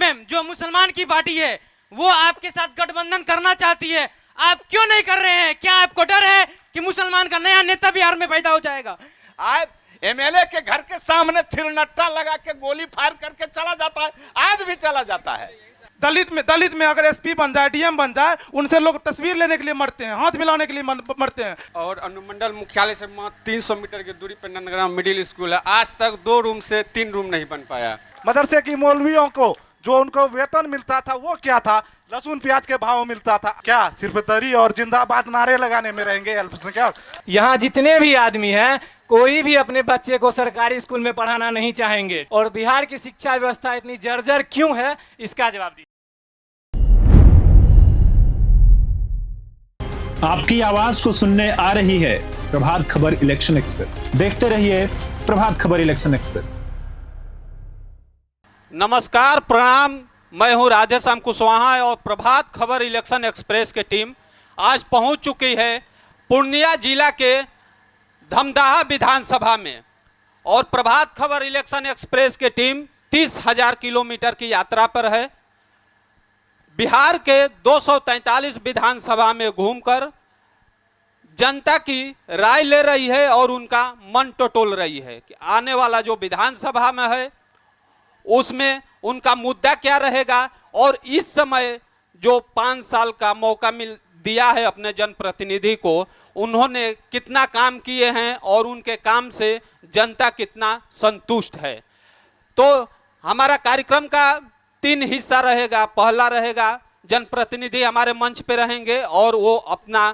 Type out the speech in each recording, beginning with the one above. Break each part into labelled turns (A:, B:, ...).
A: MM जो मुसलमान की पार्टी है वो आपके साथ गठबंधन करना चाहती है, आप क्यों नहीं कर रहे हैं? क्या आपको डर है कि मुसलमान का नया नेता बिहार में पैदा हो जाएगा?
B: आज एमएलए के घर के सामने थिरनट्टा लगा के गोली फायर करके चला जाता है, आज भी चला जाता है।
C: दलित में अगर एसपी बन जाए, डीएम बन जाए, उनसे लोग तस्वीर लेने के लिए मरते हैं, हाथ मिलाने के लिए मरते हैं।
D: और अनुमंडल मुख्यालय से 300 मीटर की दूरी पर नंदग्राम मिडिल स्कूल है, आज तक 2 रूम से 3 रूम नहीं बन पाया।
E: मदरसे की मौलवियों को जो उनको वेतन मिलता था वो क्या था? लहसुन प्याज के भाव मिलता था क्या? सिर्फ दरी और जिंदाबाद नारे लगाने में रहेंगे अल्पसंख्यक?
F: यहाँ जितने भी आदमी हैं कोई भी अपने बच्चे को सरकारी स्कूल में पढ़ाना नहीं चाहेंगे। और बिहार की शिक्षा व्यवस्था इतनी जर्जर क्यों है, इसका जवाब दीजिए।
G: आपकी आवाज को सुनने आ रही है प्रभात खबर इलेक्शन एक्सप्रेस। देखते रहिए प्रभात खबर इलेक्शन एक्सप्रेस।
D: नमस्कार, प्रणाम, मैं हूं राधेश्याम कुशवाहा और प्रभात खबर इलेक्शन एक्सप्रेस की टीम आज पहुंच चुकी है पूर्णिया जिला के धमदाहा विधानसभा में। और प्रभात खबर इलेक्शन एक्सप्रेस की टीम 30,000 किलोमीटर की यात्रा पर है। बिहार के 243 विधानसभा में घूमकर जनता की राय ले रही है और उनका मन टटोल रही है कि आने वाला जो विधानसभा में है उसमें उनका मुद्दा क्या रहेगा। और इस समय जो 5 साल का मौका दिया है अपने जनप्रतिनिधि को, उन्होंने कितना काम किए हैं और उनके काम से जनता कितना संतुष्ट है। तो हमारा कार्यक्रम का 3 हिस्सा रहेगा। पहला रहेगा जनप्रतिनिधि हमारे मंच पे रहेंगे और वो अपना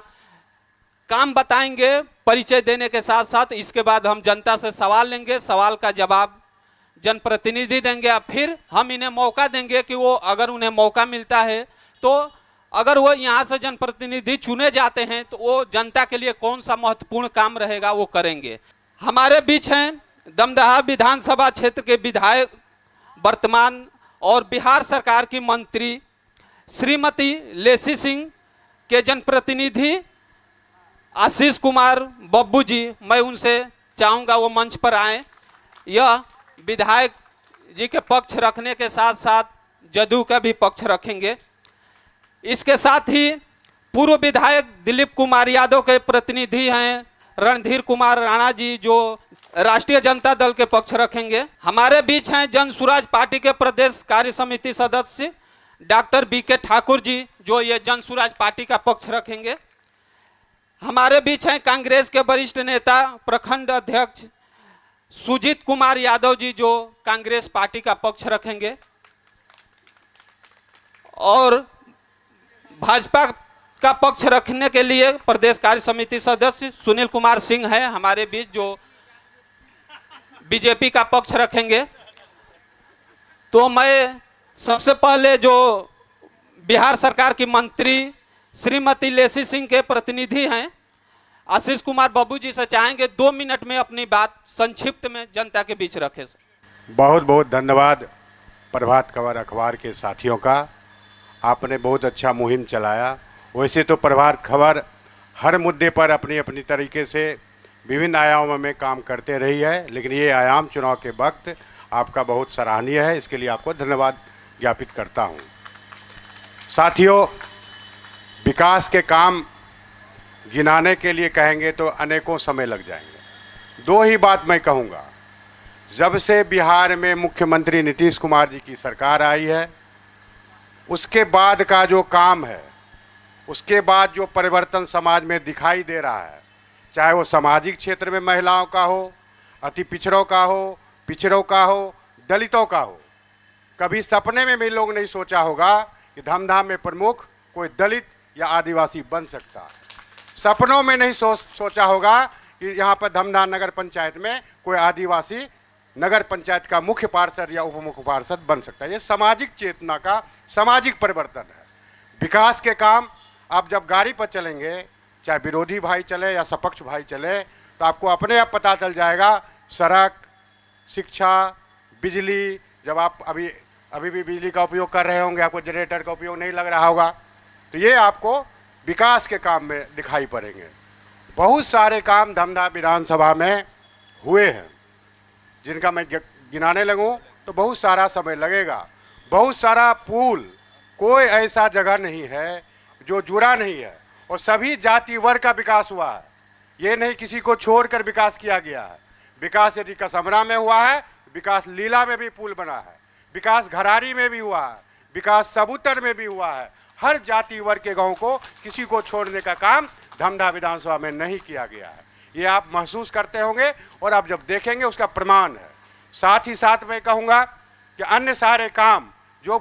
D: काम बताएंगे परिचय देने के साथ साथ। इसके बाद हम जनता से सवाल लेंगे, सवाल का जवाब जनप्रतिनिधि देंगे। फिर हम इन्हें मौका देंगे कि वो अगर उन्हें मौका मिलता है तो अगर वो यहाँ से जनप्रतिनिधि चुने जाते हैं तो वो जनता के लिए कौन सा महत्वपूर्ण काम रहेगा वो करेंगे। हमारे बीच हैं दमदहा विधानसभा क्षेत्र के विधायक वर्तमान और बिहार सरकार की मंत्री श्रीमती लेसी सिंह के जनप्रतिनिधि आशीष कुमार बब्बू जी। मैं उनसे चाहूँगा वो मंच पर आएँ। यह विधायक जी के पक्ष रखने के साथ साथ जदयू का भी पक्ष रखेंगे। इसके साथ ही पूर्व विधायक दिलीप कुमार यादव के प्रतिनिधि हैं रणधीर कुमार राणा जी, जो राष्ट्रीय जनता दल के पक्ष रखेंगे। हमारे बीच हैं जन सुराज पार्टी के प्रदेश कार्य समिति सदस्य डॉक्टर बीके ठाकुर जी, जो ये जन सुराज पार्टी का पक्ष रखेंगे। हमारे बीच हैं कांग्रेस के वरिष्ठ नेता प्रखंड अध्यक्ष सुजीत कुमार यादव जी, जो कांग्रेस पार्टी का पक्ष रखेंगे। और भाजपा का पक्ष रखने के लिए प्रदेश कार्य समिति सदस्य सुनील कुमार सिंह है हमारे बीच, जो बीजेपी का पक्ष रखेंगे। तो मैं सबसे पहले जो बिहार सरकार की मंत्री श्रीमती लेसी सिंह के प्रतिनिधि हैं आशीष कुमार बब्बू जी से चाहेंगे 2 मिनट में अपनी बात संक्षिप्त में जनता के बीच रखें।
H: बहुत बहुत धन्यवाद प्रभात खबर अखबार के साथियों का। आपने बहुत अच्छा मुहिम चलाया। वैसे तो प्रभात खबर हर मुद्दे पर अपनी अपनी तरीके से विभिन्न आयामों में काम करते रही है, लेकिन ये आयाम चुनाव के वक्त आपका बहुत सराहनीय है। इसके लिए आपको धन्यवाद ज्ञापित करता हूँ। साथियों, विकास के काम गिनाने के लिए कहेंगे तो अनेकों समय लग जाएंगे। 2 ही बात मैं कहूँगा। जब से बिहार में मुख्यमंत्री नीतीश कुमार जी की सरकार आई है, उसके बाद का जो काम है, उसके बाद जो परिवर्तन समाज में दिखाई दे रहा है, चाहे वो सामाजिक क्षेत्र में महिलाओं का हो, अति पिछड़ों का हो, पिछड़ों का हो, दलितों का हो, कभी सपने में भी लोग नहीं सोचा होगा कि धमदाहा में प्रमुख कोई दलित या आदिवासी बन सकता। सपनों में नहीं सोचा होगा कि यहाँ पर धमदाहा नगर पंचायत में कोई आदिवासी नगर पंचायत का मुख्य पार्षद या उप मुख्य पार्षद बन सकता है। ये सामाजिक चेतना का सामाजिक परिवर्तन है। विकास के काम आप जब गाड़ी पर चलेंगे, चाहे विरोधी भाई चले या सपक्ष भाई चले, तो आपको अपने आप पता चल जाएगा। सड़क, शिक्षा, बिजली, जब आप अभी भी बिजली का उपयोग कर रहे होंगे, आपको जनरेटर का उपयोग नहीं लग रहा होगा, तो ये आपको विकास के काम में दिखाई पड़ेंगे। बहुत सारे काम धमदाहा विधानसभा में हुए हैं, जिनका मैं गिनाने लगूं तो बहुत सारा समय लगेगा। बहुत सारा पुल, कोई ऐसा जगह नहीं है जो जुड़ा नहीं है, और सभी जाति वर्ग का विकास हुआ है। ये नहीं किसी को छोड़कर विकास किया गया है। विकास यदि कसमरा में हुआ है, विकास लीला में भी पुल बना है, विकास घरारी में भी हुआ है, विकास सबूतर में भी हुआ है। हर जाति वर्ग के गांव को किसी को छोड़ने का काम धमधा विधानसभा में नहीं किया गया है। ये आप महसूस करते होंगे और आप जब देखेंगे उसका प्रमाण है। साथ ही साथ मैं कहूँगा कि अन्य सारे काम, जो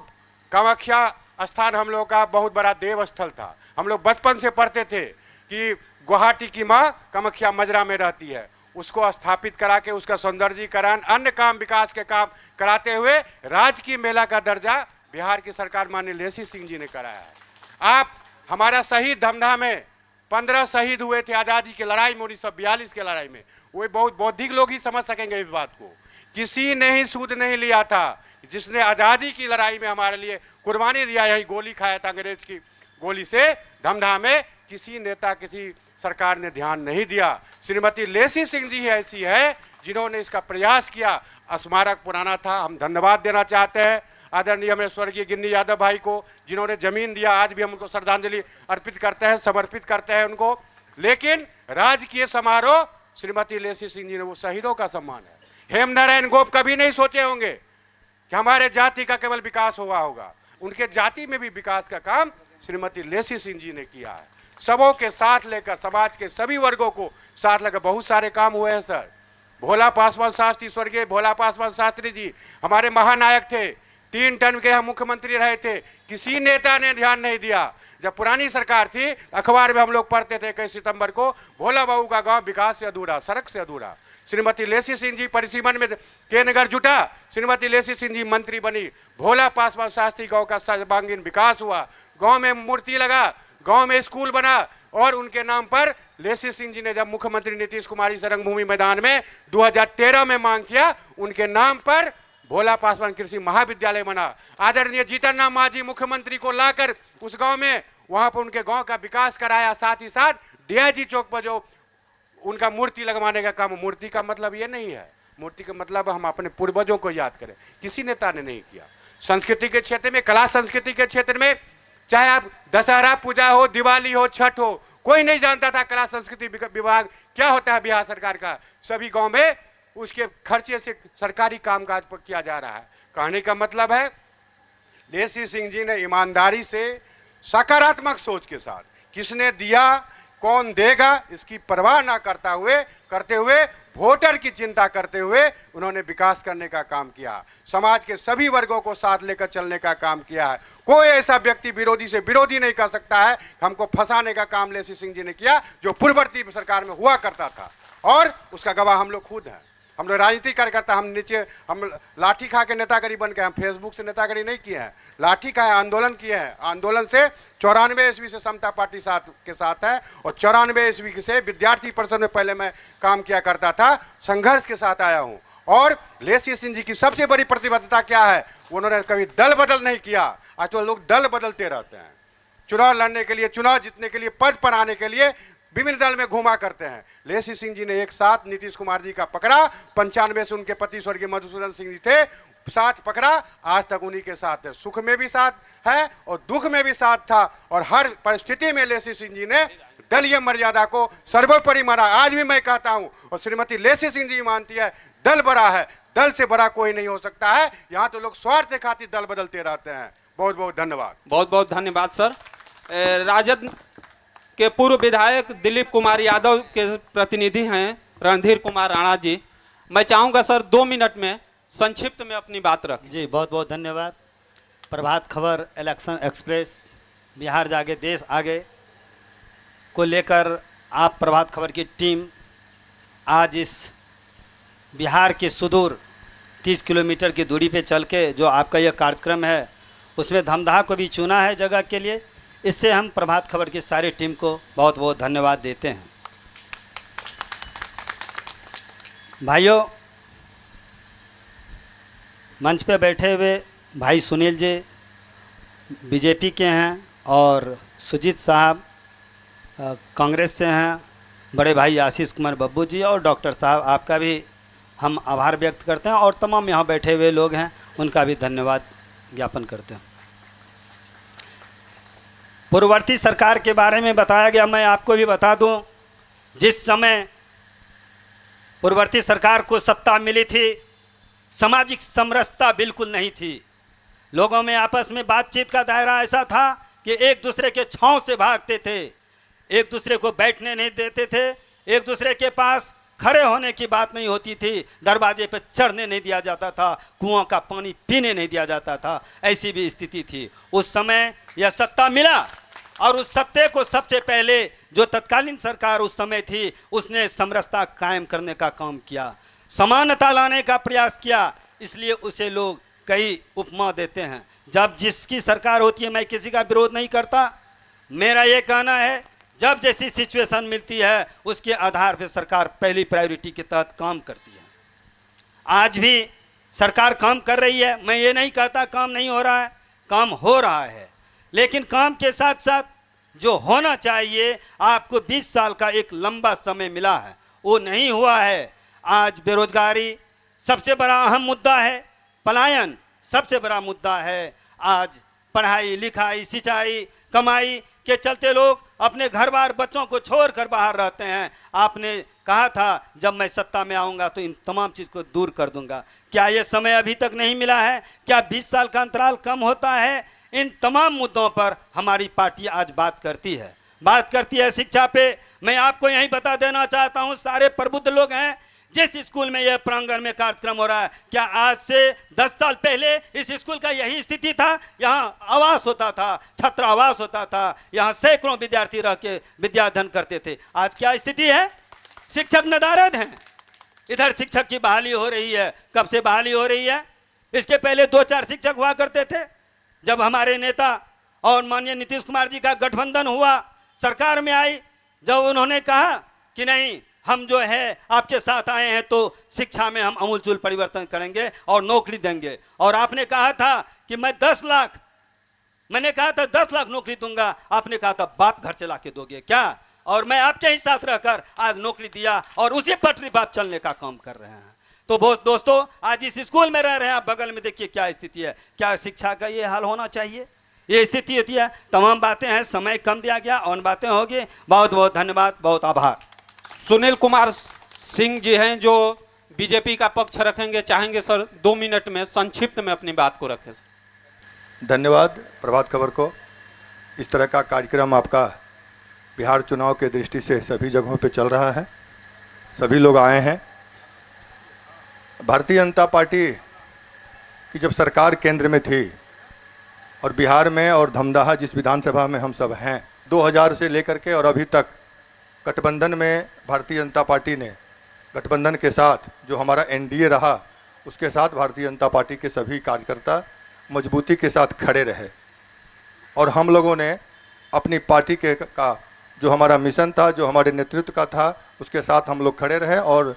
H: कामाख्या स्थान हम लोग का बहुत बड़ा देव स्थल था, हम लोग बचपन से पढ़ते थे कि गुवाहाटी की माँ कामाख्या मजरा में रहती है, उसको स्थापित करा के उसका सौंदर्यीकरण, अन्य काम, विकास के काम कराते हुए राजकीय मेला का दर्जा बिहार की सरकार माननीय लेसी सिंह जी ने कराया है। आप हमारा शहीद धमधा में 15 शहीद हुए थे आज़ादी की लड़ाई में, 1942 के लड़ाई में। वो बहुत बौद्धिक लोग ही समझ सकेंगे इस बात को। किसी ने ही सूद नहीं लिया था, जिसने आज़ादी की लड़ाई में हमारे लिए कुर्बानी दिया, यही गोली खाया था अंग्रेज की गोली से धमधा में, किसी नेता, किसी सरकार ने ध्यान नहीं दिया। श्रीमती लेसी सिंह जी ऐसी है जिन्होंने इसका प्रयास किया। स्मारक पुराना था, हम धन्यवाद देना चाहते हैं आदरणीय हमें स्वर्गीय गिन्नी यादव भाई को, जिन्होंने जमीन दिया। आज भी हम उनको श्रद्धांजलि अर्पित करते हैं, समर्पित करते हैं उनको। लेकिन राजकीय समारोह श्रीमती लेसी सिंह जी ने, वो शहीदों का सम्मान है। हेमनारायण गोप कभी नहीं सोचे होंगे कि हमारे जाति का केवल विकास हुआ होगा, उनके जाति में भी विकास का काम श्रीमती लेसी सिंह जी ने किया है। सबों के साथ लेकर, समाज के सभी वर्गों को साथ लेकर बहुत सारे काम हुए हैं सर। भोला पासवान शास्त्री, स्वर्गीय भोला पासवान शास्त्री जी हमारे महानायक थे, 3 टर्म के हम मुख्यमंत्री रहे थे, किसी नेता ने ध्यान नहीं दिया। जब पुरानी सरकार थी, अखबार में हम लोग पढ़ते थे 21 सितंबर को, भोला बाबू का गांव विकास से अधूरा, सड़क से अधूरा। श्रीमती लेसी सिंह जी परिसीमन में के नगर जुटा, श्रीमती लेसी सिंह जी मंत्री बनी, भोला पासवान शास्त्री गांव का सर्वांगीण विकास हुआ, गांव में मूर्ति लगा, गांव में स्कूल बना, और उनके नाम पर लेसी सिंह जी ने जब मुख्यमंत्री नीतीश कुमार जी से रंगभूमि मैदान में 2013 में मांग किया, उनके नाम पर भोला पासवान कृषि महाविद्यालय बना। आदरणीय जीतन राम मांझी मुख्यमंत्री को लाकर उस गांव में, वहां पर उनके गांव का विकास कराया। साथ ही साथ डीआईजी चौक पर जो उनका मूर्ति लगवाने का काम, मूर्ति का मतलब ये नहीं है, मूर्ति का मतलब हम अपने पूर्वजों को याद करें, किसी नेता ने नहीं किया। संस्कृति के क्षेत्र में, कला संस्कृति के क्षेत्र में, चाहे आप दशहरा पूजा हो, दिवाली हो, छठ हो, कोई नहीं जानता था कला संस्कृति विभाग क्या होता है बिहार सरकार का। सभी गांव में उसके खर्चे से सरकारी कामकाज पर किया जा रहा है। कहने का मतलब है लेसी सिंह जी ने ईमानदारी से, सकारात्मक सोच के साथ, किसने दिया, कौन देगा, इसकी परवाह ना करते हुए वोटर की चिंता करते हुए उन्होंने विकास करने का काम किया। समाज के सभी वर्गों को साथ लेकर चलने का काम किया है। कोई ऐसा व्यक्ति विरोधी से विरोधी नहीं कर सकता है। हमको फंसाने का काम लेसी सिंह जी ने किया, जो पूर्ववर्ती सरकार में हुआ करता था, और उसका गवाह हम लोग खुद हैं। हम लोग राजनीतिक कार्यकर्ता, हम लाठी खा के नेतागिरी बन गए। हम फेसबुक से नेतागिरी नहीं किए हैं, लाठी का है, आंदोलन किए हैं। आंदोलन से 94 ईस्वी से समता पार्टी के साथ है, और 94 ईस्वी से विद्यार्थी परिषद में पहले मैं काम किया करता था, संघर्ष के साथ आया हूँ। और लेसी सिंह जी की सबसे बड़ी प्रतिबद्धता क्या है, उन्होंने कभी दल बदल नहीं किया। आज तो लोग दल बदलते रहते हैं, चुनाव लड़ने के लिए, चुनाव जीतने के लिए, पद पर आने के लिए विभिन्न दल में घुमा करते हैं। लेसी सिंह जी ने एक साथ नीतीश कुमार जी का पकड़ा, 95 से उनके पति स्वर्गीय मधुसूदन सिंह जी थे, साथ पकड़ा, आज तक उन्हीं के साथ है। सुख में भी साथ है और दुख में भी साथ था, और हर परिस्थिति में लेसी सिंह जी ने दलीय मर्यादा को सर्वोपरि माना। आज भी मैं कहता हूं, और श्रीमती लेसी सिंह जी मानती है, दल बड़ा है, दल से बड़ा कोई नहीं हो सकता है। यहाँ तो लोग स्वार्थ से खातिर दल बदलते रहते हैं। बहुत बहुत धन्यवाद।
D: बहुत बहुत धन्यवाद सर। राजद के पूर्व विधायक दिलीप कुमार यादव के प्रतिनिधि हैं रणधीर कुमार राणा जी। मैं चाहूँगा सर 2 मिनट में संक्षिप्त में अपनी बात रख।
I: जी बहुत बहुत धन्यवाद। प्रभात खबर इलेक्शन एक्सप्रेस, बिहार जागे देश आगे को लेकर आप प्रभात खबर की टीम आज इस बिहार के सुदूर 30 किलोमीटर की दूरी पे चल के जो आपका यह कार्यक्रम है, उसमें धमदाहा को भी चुना है जगह के लिए। इससे हम प्रभात खबर की सारी टीम को बहुत बहुत धन्यवाद देते हैं। भाइयों, मंच पे बैठे हुए भाई सुनील जी बीजेपी के हैं, और सुजीत साहब कांग्रेस से हैं, बड़े भाई आशीष कुमार बब्बू जी, और डॉक्टर साहब आपका भी हम आभार व्यक्त करते हैं, और तमाम यहाँ बैठे हुए लोग हैं उनका भी धन्यवाद ज्ञापन करते हैं। पूर्ववर्ती सरकार के बारे में बताया गया, मैं आपको भी बता दूं, जिस समय पूर्ववर्ती सरकार को सत्ता मिली थी, सामाजिक समरसता बिल्कुल नहीं थी। लोगों में आपस में बातचीत का दायरा ऐसा था कि एक दूसरे के छांव से भागते थे, एक दूसरे को बैठने नहीं देते थे, एक दूसरे के पास खड़े होने की बात नहीं होती थी, दरवाजे पर चढ़ने नहीं दिया जाता था, कुआं का पानी पीने नहीं दिया जाता था, ऐसी भी स्थिति थी। उस समय यह सत्ता मिला और उस सत्ते को सबसे पहले जो तत्कालीन सरकार उस समय थी, उसने समरसता कायम करने का काम किया, समानता लाने का प्रयास किया। इसलिए उसे लोग कई उपमा देते हैं। जब जिसकी सरकार होती है, मैं किसी का विरोध नहीं करता, मेरा ये कहना है जब जैसी सिचुएशन मिलती है उसके आधार पर सरकार पहली प्रायोरिटी के तहत काम करती है। आज भी सरकार काम कर रही है, मैं ये नहीं कहता काम नहीं हो रहा है, काम हो रहा है, लेकिन काम के साथ साथ जो होना चाहिए, आपको 20 साल का एक लंबा समय मिला है, वो नहीं हुआ है। आज बेरोजगारी सबसे बड़ा अहम मुद्दा है, पलायन सबसे बड़ा मुद्दा है। आज पढ़ाई लिखाई सिंचाई कमाई के चलते लोग अपने घर बार बच्चों को छोड़कर बाहर रहते हैं। आपने कहा था जब मैं सत्ता में आऊँगा तो इन तमाम चीज़ को दूर कर दूंगा। क्या ये समय अभी तक नहीं मिला है? क्या 20 साल का अंतराल कम होता है? इन तमाम मुद्दों पर हमारी पार्टी आज बात करती है शिक्षा पे। मैं आपको यही बता देना चाहता हूँ, सारे प्रबुद्ध लोग हैं, जिस स्कूल में यह प्रांगण में कार्यक्रम हो रहा है, क्या आज से 10 साल पहले इस स्कूल का यही स्थिति था? यहाँ आवास होता था, छात्र आवास होता था, यहाँ सैकड़ों विद्यार्थी रह के विद्याध्ययन करते थे। आज क्या स्थिति है? शिक्षक नदारद हैं। इधर शिक्षक की बहाली हो रही है। कब से बहाली हो रही है? इसके पहले 2-4 शिक्षक हुआ करते थे। जब हमारे नेता और माननीय नीतीश कुमार जी का गठबंधन हुआ, सरकार में आई, जब उन्होंने कहा कि नहीं हम जो है आपके साथ आए हैं तो शिक्षा में हम अमूलचूल परिवर्तन करेंगे और नौकरी देंगे, और आपने कहा था कि मैं 10 लाख, मैंने कहा था 10 लाख नौकरी दूंगा, आपने कहा था बाप घर चला के दोगे क्या? और मैं आपके ही साथ रहकर आज नौकरी दिया और उसी पटरी बाप चलने का काम कर रहे हैं। तो दोस्तों, आज इस स्कूल में रह रहे हैं, बगल में देखिए क्या स्थिति है। क्या शिक्षा का ये हाल होना चाहिए? ये स्थिति होती है। तमाम बातें हैं, समय कम दिया गया, और बातें होगी। बहुत बहुत धन्यवाद, बहुत आभार।
D: सुनील कुमार सिंह जी हैं जो बीजेपी का पक्ष रखेंगे, चाहेंगे सर 2 मिनट में संक्षिप्त में अपनी बात को रखें।
J: धन्यवाद प्रभात खबर को। इस तरह का कार्यक्रम आपका बिहार चुनाव के दृष्टि से सभी जगहों पे चल रहा है, सभी लोग आए हैं। भारतीय जनता पार्टी की जब सरकार केंद्र में थी और बिहार में और धमदाहा जिस विधानसभा में हम सब हैं, 2000 से लेकर के और अभी तक गठबंधन में भारतीय जनता पार्टी ने गठबंधन के साथ जो हमारा एनडीए रहा, उसके साथ भारतीय जनता पार्टी के सभी कार्यकर्ता मजबूती के साथ खड़े रहे, और हम लोगों ने अपनी पार्टी के का जो हमारा मिशन था, जो हमारे नेतृत्व का था, उसके साथ हम लोग खड़े रहे। और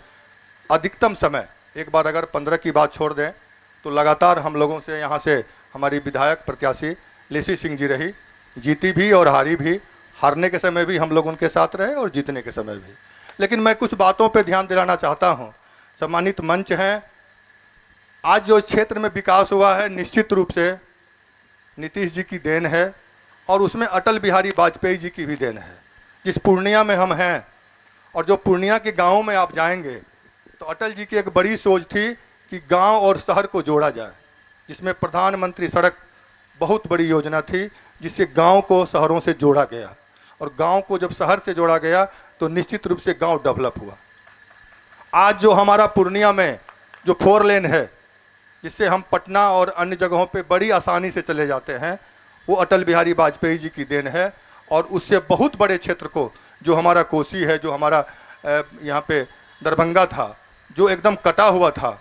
J: अधिकतम समय, एक बार अगर 15 की बात छोड़ दें तो लगातार हम लोगों से यहाँ से हमारी विधायक प्रत्याशी लेसी सिंह जी रही, जीती भी और हारी भी। हारने के समय भी हम लोग उनके साथ रहे और जीतने के समय भी। लेकिन मैं कुछ बातों पे ध्यान दिलाना चाहता हूँ। सम्मानित मंच हैं, आज जो क्षेत्र में विकास हुआ है निश्चित रूप से नीतीश जी की देन है, और उसमें अटल बिहारी वाजपेयी जी की भी देन है। जिस पूर्णिया में हम हैं और जो पूर्णिया के गाँवों में आप जाएंगे तो अटल जी की एक बड़ी सोच थी कि गांव और शहर को जोड़ा जाए, जिसमें प्रधानमंत्री सड़क बहुत बड़ी योजना थी, जिससे गांव को शहरों से जोड़ा गया, और गांव को जब शहर से जोड़ा गया तो निश्चित रूप से गांव डेवलप हुआ। आज जो हमारा पूर्णिया में जो 4 लेन है, जिससे हम पटना और अन्य जगहों पे बड़ी आसानी से चले जाते हैं, वो अटल बिहारी वाजपेयी जी की देन है। और उससे बहुत बड़े क्षेत्र को, जो हमारा कोसी है, जो हमारा यहाँ पे दरभंगा था, जो एकदम कटा हुआ था,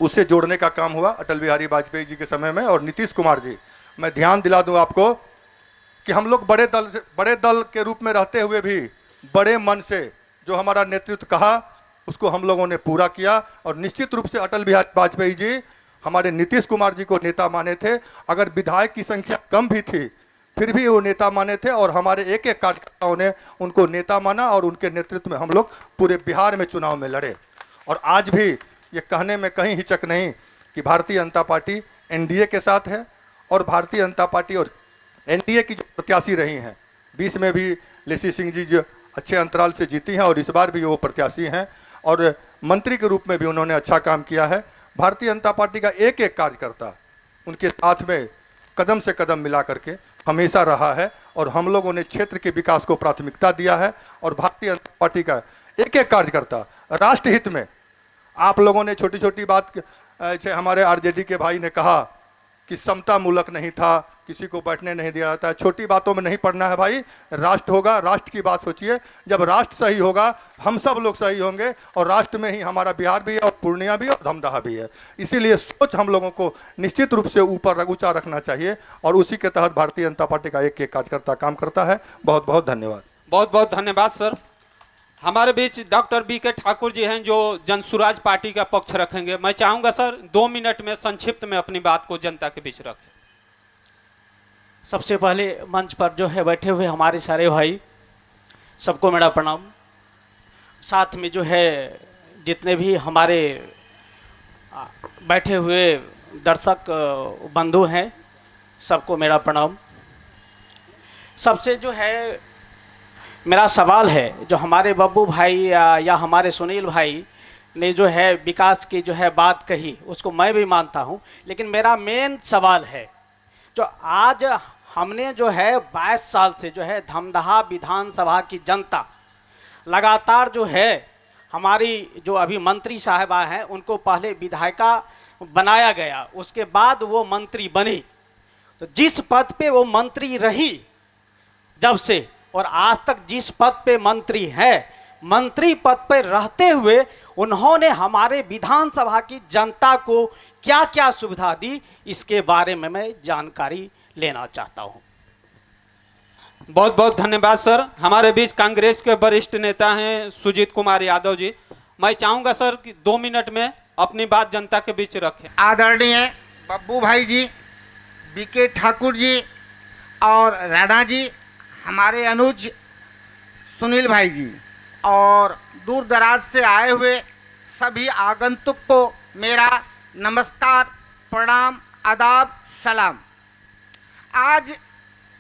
J: उससे जोड़ने का काम हुआ अटल बिहारी वाजपेयी जी के समय में। और नीतीश कुमार जी, मैं ध्यान दिला दूं आपको कि हम लोग बड़े दल के रूप में रहते हुए भी बड़े मन से जो हमारा नेतृत्व कहा उसको हम लोगों ने पूरा किया। और निश्चित रूप से अटल बिहारी वाजपेयी जी हमारे नीतीश कुमार जी को नेता माने थे। अगर विधायक की संख्या कम भी थी फिर भी वो नेता माने थे, और हमारे एक एक कार्यकर्ताओं ने उनको नेता माना, और उनके नेतृत्व में हम लोग पूरे बिहार में चुनाव में लड़े। और आज भी ये कहने में कहीं हिचक नहीं कि भारतीय जनता पार्टी एनडीए के साथ है और भारतीय जनता पार्टी और एनडीए की जो प्रत्याशी रही हैं, 20 में भी लेसी सिंह जी जो अच्छे अंतराल से जीती हैं और इस बार भी वो प्रत्याशी हैं और मंत्री के रूप में भी उन्होंने अच्छा काम किया है। भारतीय जनता पार्टी का एक एक कार्यकर्ता उनके साथ में कदम से कदम मिला करके हमेशा रहा है और हम लोगों ने क्षेत्र के विकास को प्राथमिकता दिया है और भारतीय जनता पार्टी का एक एक कार्यकर्ता राष्ट्र हित में। आप लोगों ने छोटी छोटी बात, जैसे हमारे आरजेडी के भाई ने कहा कि समता मूलक नहीं था, किसी को बैठने नहीं दिया जाता है, छोटी बातों में नहीं पड़ना है भाई। राष्ट्र होगा, राष्ट्र की बात सोचिए। जब राष्ट्र सही होगा हम सब लोग सही होंगे और राष्ट्र में ही हमारा बिहार भी है और पूर्णिया भी है और धमदाहा भी है। इसीलिए सोच हम लोगों को निश्चित रूप से ऊपर ऊंचा रखना चाहिए और उसी के तहत भारतीय जनता पार्टी का एक एक कार्यकर्ता काम करता है। बहुत बहुत धन्यवाद।
D: बहुत बहुत धन्यवाद सर। हमारे बीच डॉक्टर बीके ठाकुर जी हैं जो जनसुराज पार्टी का पक्ष रखेंगे। मैं चाहूंगा सर 2 मिनट में संक्षिप्त में अपनी बात को जनता के बीच रखें।
K: सबसे पहले मंच पर जो है बैठे हुए हमारे सारे भाई, सबको मेरा प्रणाम। साथ में जो है जितने भी हमारे बैठे हुए दर्शक बंधु हैं, सबको मेरा प्रणाम। सबसे जो है मेरा सवाल है, जो हमारे बब्बू भाई या हमारे सुनील भाई ने जो है विकास की जो है बात कही, उसको मैं भी मानता हूँ, लेकिन मेरा मेन सवाल है जो आज हमने जो है 22 साल से जो है धमदाहा विधानसभा की जनता लगातार जो है हमारी जो अभी मंत्री साहिबा हैं उनको पहले विधायिका बनाया गया, उसके बाद वो मंत्री बनी। तो जिस पद पे वो मंत्री रही जब से और आज तक जिस पद पे मंत्री है, मंत्री पद पे रहते हुए उन्होंने हमारे विधानसभा की जनता को क्या क्या सुविधा दी, इसके बारे में मैं जानकारी लेना चाहता हूं।
D: बहुत बहुत धन्यवाद सर। हमारे बीच कांग्रेस के वरिष्ठ नेता हैं सुजीत कुमार यादव जी। मैं चाहूंगा सर कि 2 मिनट में अपनी बात जनता के बीच रखें।
L: आदरणीय बब्बू भाई जी, बीके ठाकुर जी और राणा जी, हमारे अनुज सुनील भाई जी और दूर दराज से आए हुए सभी आगंतुक को मेरा नमस्कार, प्रणाम, आदाब, सलाम। आज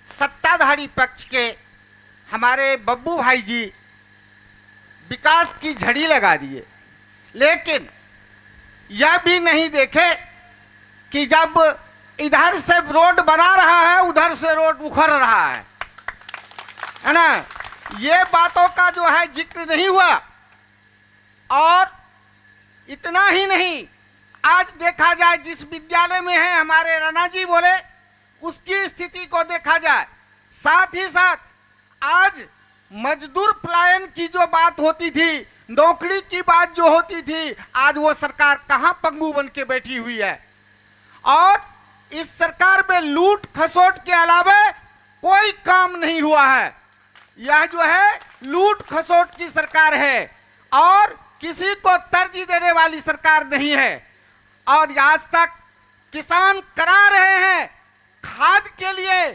L: सत्ताधारी पक्ष के हमारे बब्बू भाई जी विकास की झड़ी लगा दिए, लेकिन यह भी नहीं देखे कि जब इधर से रोड बना रहा है उधर से रोड उखड़ रहा है ना। ये बातों का जो है जिक्र नहीं हुआ। और इतना ही नहीं, आज देखा जाए जिस विद्यालय में है हमारे राणा जी बोले, उसकी स्थिति को देखा जाए, साथ ही साथ आज मजदूर पलायन की जो बात होती थी, नौकरी की बात जो होती थी, आज वो सरकार कहां पंगु बन के बैठी हुई है। और इस सरकार में लूट खसोट के अलावा कोई काम नहीं हुआ है। यह जो है लूट खसोट की सरकार है और किसी को तरजीह देने वाली सरकार नहीं है। और आज तक किसान करा रहे हैं खाद के लिए,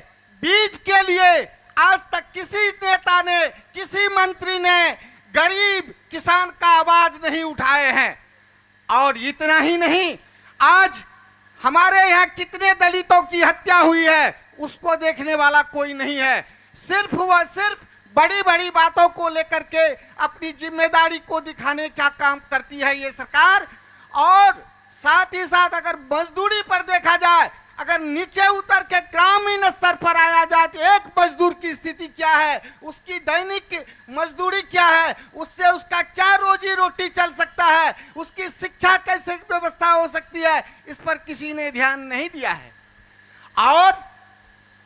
L: बीज के लिए, आज तक किसी नेता ने, किसी मंत्री ने गरीब किसान का आवाज नहीं उठाए हैं। और इतना ही नहीं, आज हमारे यहाँ कितने दलितों की हत्या हुई है उसको देखने वाला कोई नहीं है। सिर्फ व सिर्फ बड़ी बड़ी बातों को लेकर के अपनी जिम्मेदारी को दिखाने का काम करती है ये सरकार। और साथ ही साथ अगर मजदूरी पर देखा जाए, अगर नीचे उतर के ग्रामीण स्तर पर आया जाए तो एक मजदूर की स्थिति क्या है, उसकी दैनिक मजदूरी क्या है, उससे उसका क्या रोजी रोटी चल सकता है, उसकी शिक्षा कैसे व्यवस्था हो सकती है, इस पर किसी ने ध्यान नहीं दिया है। और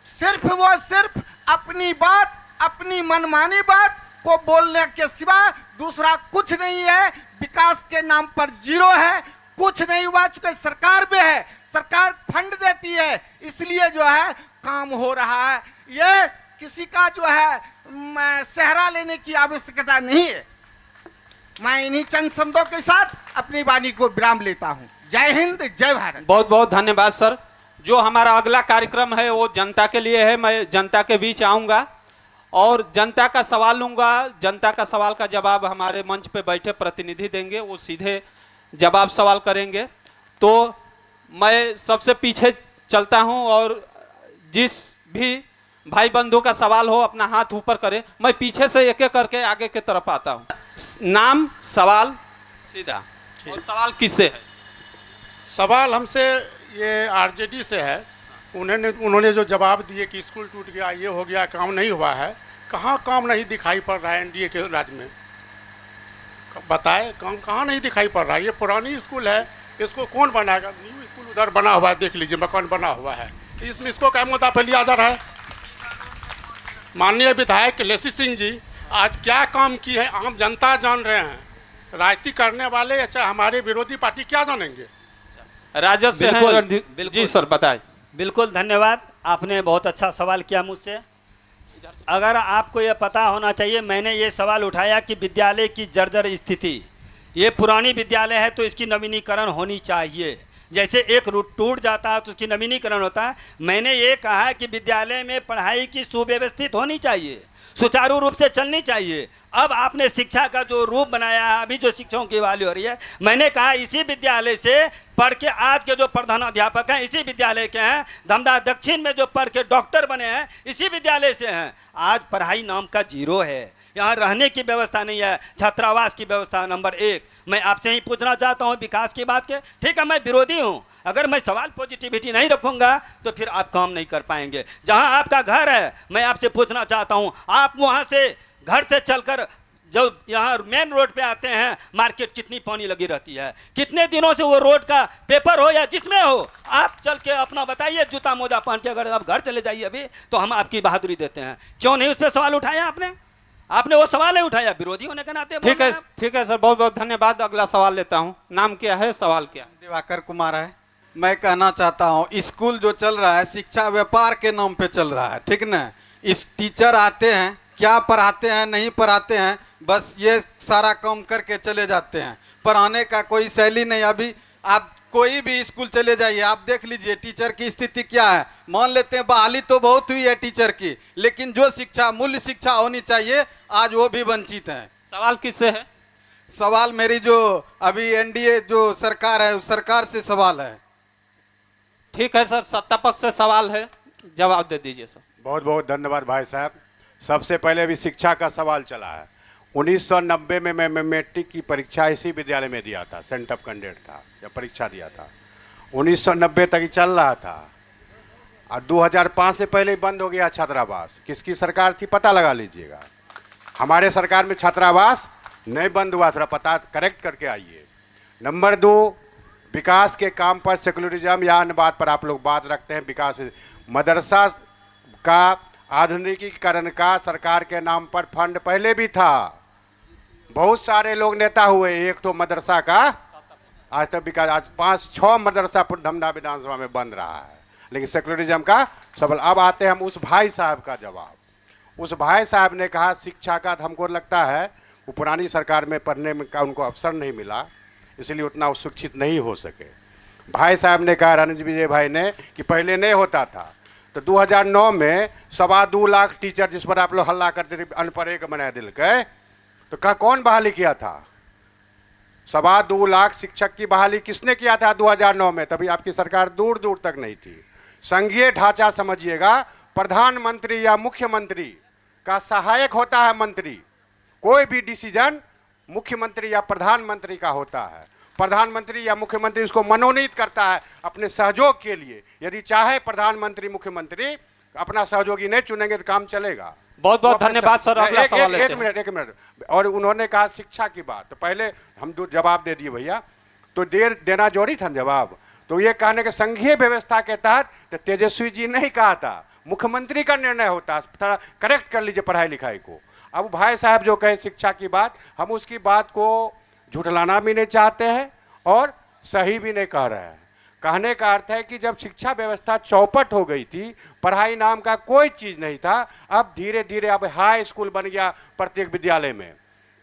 L: सिर्फ वो सिर्फ अपनी बात, अपनी मनमानी बात को बोलने के सिवा दूसरा कुछ नहीं है। विकास के नाम पर जीरो है, कुछ नहीं हुआ। चुके सरकार में है, सरकार फंड देती है, इसलिए जो है काम हो रहा है। ये किसी का जो है सहरा लेने की आवश्यकता नहीं है। मैं इन्हीं चंद शब्दों के साथ अपनी वाणी को विराम लेता हूं। जय हिंद, जय भारत।
D: बहुत बहुत धन्यवाद सर। जो हमारा अगला कार्यक्रम है वो जनता के लिए है। मैं जनता के बीच आऊँगा और जनता का सवाल लूँगा। जनता का सवाल का जवाब हमारे मंच पे बैठे प्रतिनिधि देंगे, वो सीधे जवाब सवाल करेंगे। तो मैं सबसे पीछे चलता हूं और जिस भी भाई बंधु का सवाल हो अपना हाथ ऊपर करे। मैं पीछे से एक एक करके आगे की तरफ आता हूं। नाम, सवाल सीधा। और सवाल किससे है?
M: सवाल हमसे ये आरजेडी से है। उन्होंने जो जवाब दिए कि स्कूल टूट गया, ये हो गया, काम नहीं हुआ है। कहाँ काम नहीं दिखाई पड़ रहा है एनडीए के राज में? बताए काम कहाँ नहीं दिखाई पड़ रहा है? ये पुरानी स्कूल है, इसको कौन बनाएगा? न्यू स्कूल उधर बना हुआ है, देख लीजिए मकान बना हुआ है। इसको क्या मुद्दा पर लिया जा रहा है? माननीय विधायक लेसी सिंह जी आज क्या काम की है आम जनता जान रहे हैं। राजनीति करने वाले अच्छा हमारे विरोधी पार्टी क्या जानेंगे?
D: राजद से
I: बिल्कुल,
D: हैं।
I: बिल्कुल।
D: जी सर बताएं।
I: बिल्कुल, धन्यवाद। आपने बहुत अच्छा सवाल किया मुझसे। अगर आपको ये पता होना चाहिए, मैंने ये सवाल उठाया कि विद्यालय की जर्जर स्थिति, ये पुरानी विद्यालय है तो इसकी नवीनीकरण होनी चाहिए। जैसे एक रूट टूट जाता है तो उसकी नवीनीकरण होता है। मैंने ये कहा है कि विद्यालय में पढ़ाई की सुव्यवस्थित होनी चाहिए, सुचारू रूप से चलनी चाहिए। अब आपने शिक्षा का जो रूप बनाया है, अभी जो शिक्षकों की बहाली हो रही है, मैंने कहा इसी विद्यालय से पढ़ के आज के जो प्रधानाध्यापक हैं इसी विद्यालय के हैं। धमदाहा दक्षिण में जो पढ़ के डॉक्टर बने हैं इसी विद्यालय से हैं। आज पढ़ाई नाम का जीरो है, यहाँ रहने की व्यवस्था नहीं है, छात्रावास की व्यवस्था नंबर 1। मैं आपसे ही पूछना चाहता हूँ विकास की बात के। ठीक है, मैं विरोधी हूँ, अगर मैं सवाल पॉजिटिविटी नहीं रखूँगा तो फिर आप काम नहीं कर पाएंगे। जहाँ आपका घर है, मैं आपसे पूछना चाहता हूँ, आप वहाँ से घर से चलकर जब यहाँ मेन रोड पे आते हैं मार्केट, कितनी पानी लगी रहती है? कितने दिनों से वो रोड का पेपर हो या जिसमें हो, आप चल के अपना बताइए, जूता मोजा पहन के अगर आप घर चले जाइए अभी तो हम आपकी बहादुरी देते हैं। क्यों नहीं उस पर सवाल उठाया आपने वो सवाल नहीं उठाया, विरोधी होने के नाते।
D: ठीक है सर, बहुत बहुत धन्यवाद। अगला सवाल लेता हूं। नाम क्या है, सवाल क्या?
N: दिवाकर कुमार है। मैं कहना चाहता हूं स्कूल जो चल रहा है शिक्षा व्यापार के नाम पे चल रहा है, ठीक ना? इस टीचर आते हैं, क्या पढ़ाते हैं नहीं पढ़ाते हैं, बस ये सारा काम करके चले जाते हैं। पढ़ाने का कोई शैली नहीं। अभी आप कोई भी स्कूल चले जाइए, आप देख लीजिए टीचर की स्थिति क्या है। मान लेते हैं बहाली तो बहुत हुई है टीचर की, लेकिन जो शिक्षा, मूल्य शिक्षा होनी चाहिए, आज वो भी वंचित है।
D: सवाल किससे है?
N: सवाल मेरी जो अभी एनडीए जो सरकार है उस सरकार से सवाल है।
D: ठीक है सर, सत्ता पक्ष से सवाल है, जवाब दे दीजिए सर।
H: बहुत बहुत धन्यवाद भाई साहब। सबसे पहले अभी शिक्षा का सवाल चला है। 1990 में मैं मैट्रिक की परीक्षा इसी विद्यालय में दिया था, सेंट ऑफ कैंडिडेट था, जब परीक्षा दिया था 1990 तक ही चल रहा था। और 2005 से पहले ही बंद हो गया छात्रावास। किसकी सरकार थी पता लगा लीजिएगा। हमारे सरकार में छात्रावास नहीं बंद हुआ, थोड़ा पता करेक्ट करके आइए। नंबर 2, विकास के काम पर सेकुलरिज्म या अन्य बात पर आप लोग बात रखते हैं। विकास मदरसा का आधुनिकीकरण का सरकार के नाम पर फंड पहले भी था, बहुत सारे लोग नेता हुए। एक तो मदरसा का आज तक विकास, आज 5-6 मदरसा धमदाहा विधानसभा में बन रहा है, लेकिन सेकुलरिज्म का सवाल। अब आते हैं हम उस भाई साहब का जवाब। उस भाई साहब ने कहा शिक्षा का, हमको लगता है वो पुरानी सरकार में पढ़ने में का उनको अवसर नहीं मिला, इसलिए उतना शिक्षित नहीं हो सके। भाई साहब ने कहा, रणविजय भाई ने, कि पहले नहीं होता था। तो 2009 में 2.25 लाख टीचर जिस पर आप लोग हल्ला करते थे अनपढ़ के बना दिल के, तो कहा कौन बहाली किया था? 2.25 लाख शिक्षक की बहाली किसने किया था 2009 में? तभी आपकी सरकार दूर दूर तक नहीं थी। संघीय ढांचा समझिएगा, प्रधानमंत्री या मुख्यमंत्री का सहायक होता है मंत्री। कोई भी डिसीजन मुख्यमंत्री या प्रधानमंत्री का होता है। प्रधानमंत्री या मुख्यमंत्री उसको मनोनीत करता है अपने सहयोग के लिए। यदि चाहे प्रधानमंत्री मुख्यमंत्री अपना सहयोगी नहीं चुनेंगे तो काम चलेगा।
D: बहुत बहुत धन्यवाद सर। अगला सवाल लेते हैं।
H: एक मिनट। और उन्होंने कहा शिक्षा की बात, तो पहले हम जवाब दे दिए भैया, तो देना जरूरी था जवाब। तो ये कहने के संघीय व्यवस्था के तहत तो तेजस्वी जी नहीं कहा था, मुख्यमंत्री का निर्णय होता। थोड़ा करेक्ट कर लीजिए पढ़ाई लिखाई को। अब भाई साहब जो कहे शिक्षा की बात, हम उसकी बात को झुठलाना भी नहीं चाहते हैं और सही भी नहीं कह रहे हैं। कहने का अर्थ है कि जब शिक्षा व्यवस्था चौपट हो गई थी, पढ़ाई नाम का कोई चीज़ नहीं था, अब धीरे धीरे अब हाई स्कूल बन गया प्रत्येक विद्यालय में,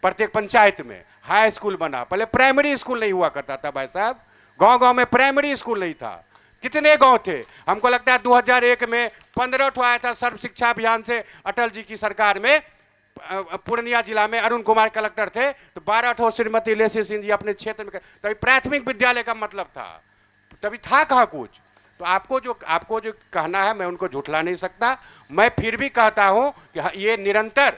H: प्रत्येक पंचायत में हाई स्कूल बना। पहले प्राइमरी स्कूल नहीं हुआ करता था भाई साहब, गांव-गांव में प्राइमरी स्कूल नहीं था। कितने गांव थे? हमको लगता है 2001 में 15 ठो आया था सर्व शिक्षा अभियान से अटल जी की सरकार में। पूर्णिया जिला में अरुण कुमार कलेक्टर थे, तो 12 ठो श्रीमती लेसी सिंह जी अपने क्षेत्र में। तो प्राथमिक विद्यालय का मतलब था, तभी था कहाँ कुछ। तो आपको जो कहना है मैं उनको झुठला नहीं सकता। मैं फिर भी कहता हूँ कि ये निरंतर